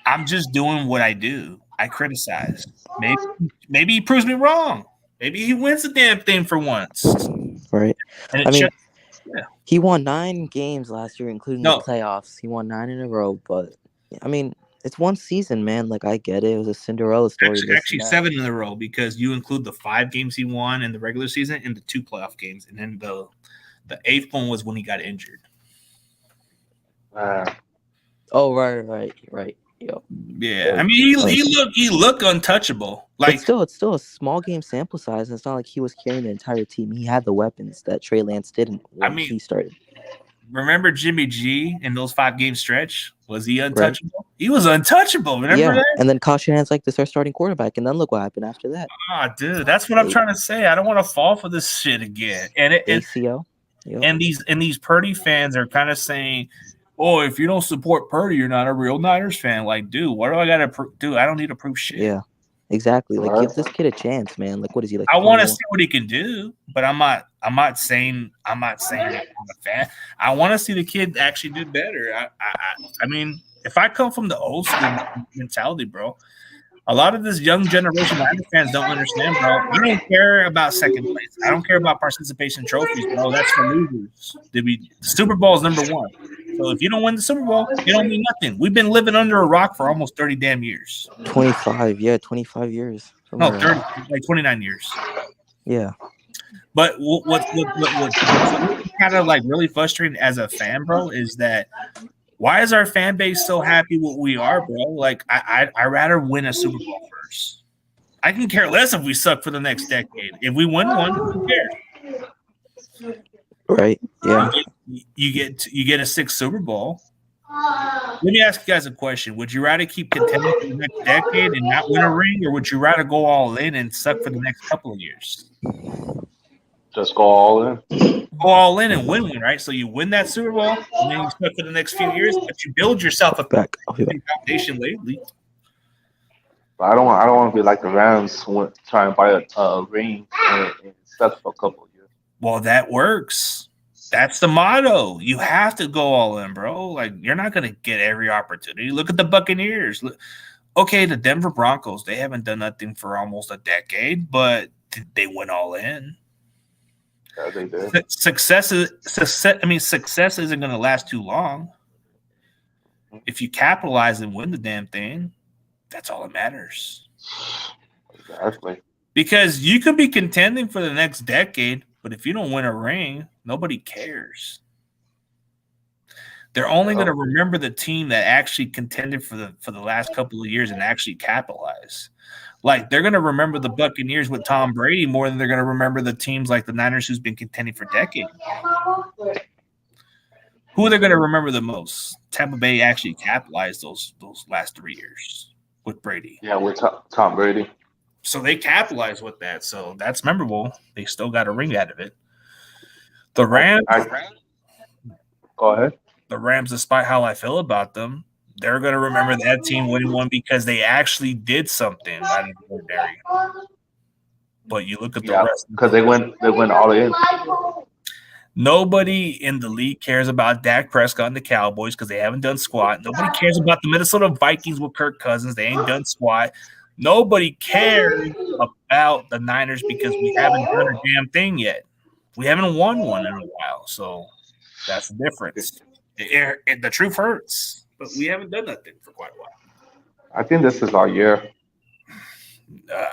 I'm just doing what I do. I criticize. Maybe he proves me wrong. Maybe he wins the damn thing for once. Right. And I mean, he won 9 games last year, including the playoffs. He won 9 in a row, but I mean, it's one season, man. Like, I get it. It was a Cinderella story. Actually 7 in a row, because you include the 5 games he won in the regular season and the 2 playoff games, and then the 8th one was when he got injured. Oh, right. Yep. Yeah, I mean, he looked untouchable. Like, it's still a small game sample size. And it's not like he was carrying the entire team. He had the weapons that Trey Lance didn't when he started. Remember Jimmy G in those 5-game stretch? Was he untouchable? Right. He was untouchable. Remember that? And then Kyle Shanahan's like this, our starting quarterback, and then look what happened after that. Dude, that's what I'm trying to say. I don't want to fall for this shit again. And ACL. Yep. And these Purdy fans are kind of saying, "Oh, if you don't support Purdy, you're not a real Niners fan." Like, dude, what do I got to do? I don't need to prove shit. Yeah, exactly. Like, give this kid a chance, man. Like, what is he like? I want to see what he can do, but I'm not saying that I'm a fan. I want to see the kid actually do better. I mean, if I come from the old school mentality, bro, a lot of this young generation Niners fans don't understand, bro. I don't care about second place. I don't care about participation trophies, bro. That's for losers. The Super Bowl is number 1. So if you don't win the Super Bowl, you don't mean nothing. We've been living under a rock for almost 30 damn years. 25 years. No, 30, like 29 years. Yeah. But what's kind of like really frustrating as a fan, bro, is that why is our fan base so happy what we are, bro? Like, I'd rather win a Super Bowl first. I can care less if we suck for the next decade. If we win one, who cares? Right. Yeah. You get a 6th Super Bowl. Let me ask you guys a question. Would you rather keep contending for the next decade and not win a ring, or would you rather go all in and suck for the next couple of years? Just go all in. Go all in and win one, right? So you win that Super Bowl, and then you suck for the next few years, but you build yourself a foundation lately. But I don't want to be like the Rams try and buy a ring and suck for a couple of years. Well, that works. That's the motto. You have to go all in, bro. Like, you're not going to get every opportunity. Look at the Buccaneers. Okay, the Denver Broncos, they haven't done nothing for almost a decade, but they went all in. Yeah, they did. Success isn't going to last too long. If you capitalize and win the damn thing, that's all that matters. Exactly. Because you could be contending for the next decade, but if you don't win a ring, nobody cares. They're only going to remember the team that actually contended for the last couple of years and actually capitalized. Like, they're going to remember the Buccaneers with Tom Brady more than they're going to remember the teams like the Niners who's been contending for decades. Who are they going to remember the most? Tampa Bay actually capitalized those last 3 years with Brady. Yeah, with Tom Brady. So they capitalized with that. So that's memorable. They still got a ring out of it. The Rams. Go ahead. The Rams, despite how I feel about them, they're going to remember that team winning one because they actually did something out of the ordinary. But you look at the rest. Because they went all in. Nobody in the league cares about Dak Prescott and the Cowboys because they haven't done squat. Nobody cares about the Minnesota Vikings with Kirk Cousins. They ain't done squat. Nobody cares about the Niners because we haven't done a damn thing yet. We haven't won one in a while. So that's the difference. The truth hurts. but we haven't done nothing for quite a while. I think this is our year.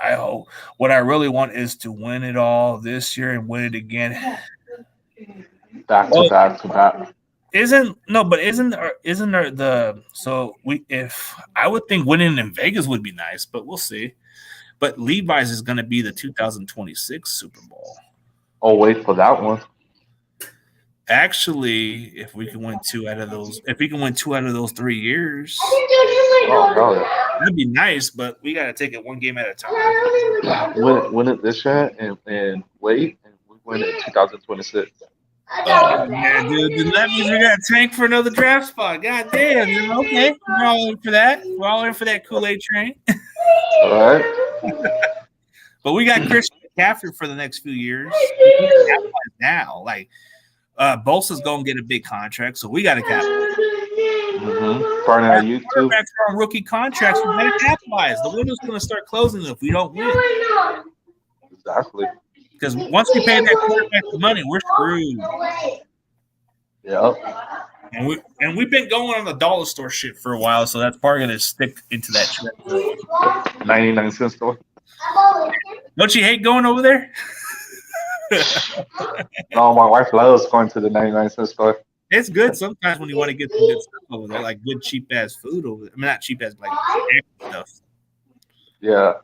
I hope. What I really want is to win it all this year and win it again. Back to back. Isn't there the so we if I would think winning in Vegas would be nice, but we'll see. But Levi's is going to be the 2026 Super Bowl. Oh, wait for that one. Actually, if we can win 2 out of those 3 years, that'd be nice. But we got to take it one game at a time. Win it this year and wait, and we win it in 2026. Oh, man, dude. Then that means we got to tank for another draft spot. God damn. Dude. Okay. We're all in for that. We're all in for that Kool-Aid train. All right. But we got Christian McCaffrey for the next few years. Now, like, Bosa's going to get a big contract, so we got to capitalize. Starting at YouTube. Quarterbacks are on rookie contracts. We got to capitalize. The window's going to start closing if we don't win. Exactly. Because once we pay that quarterback the money, we're screwed. Yep. And we've been going on the dollar store shit for a while, so that's probably going to stick into that trend. 99-cent store. Don't you hate going over there? No, my wife loves going to the 99-cent store. It's good sometimes when you want to get some good stuff over there, like good cheap ass food over there. I mean, not cheap ass, like stuff. Yeah.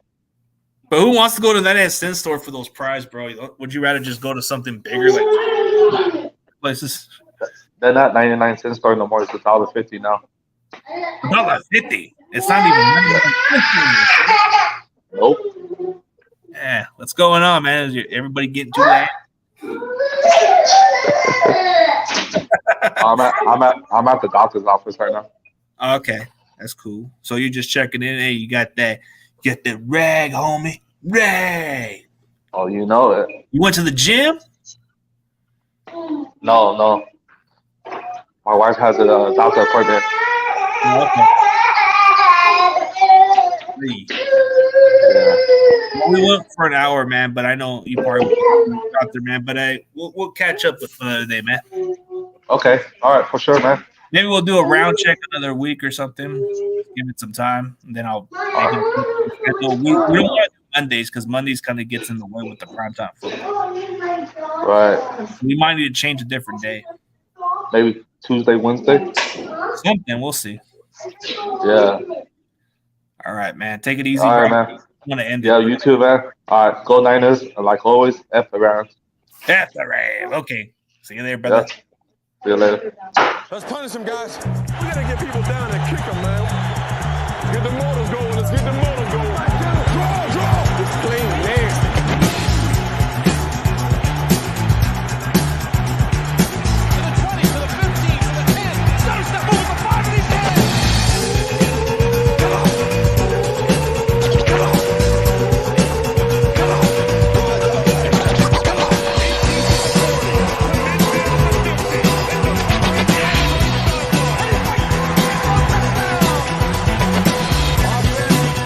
But who wants to go to that cent store for those prices, bro? Would you rather just go to something bigger, like places? They're not 99-cent store no more. It's $1.50 now. $1.50. It's not even $1.50. Nope. Yeah, what's going on, man? Is everybody getting too loud? I'm at the doctor's office right now. Okay, that's cool. So you're just checking in. Hey, you got that rag, homie. Rag. Oh, you know it. You went to the gym? No. My wife has a doctor appointment. Okay. Yeah. Well, we went for an hour, man, but I know you probably went out there, man. But we'll catch up with another day, man. Okay. All right, for sure, man. Maybe we'll do a round check another week or something. Give it some time, and then I'll. We don't want to do Mondays because Mondays kind of gets in the way with the primetime football. Right. We might need to change a different day. Maybe Tuesday, Wednesday. Something. We'll see. Yeah. All right, man. Take it easy. All right, man. I'm gonna end it. Yeah, you too, man. All right, go Niners. And like always, F around. F the Ram. Okay. See you there, brother. Yeah. See you later. Let's punish them, guys. We gotta get people down and kick them, man. Get the motor going. Let's get the motor going. Draw. It's clean, man.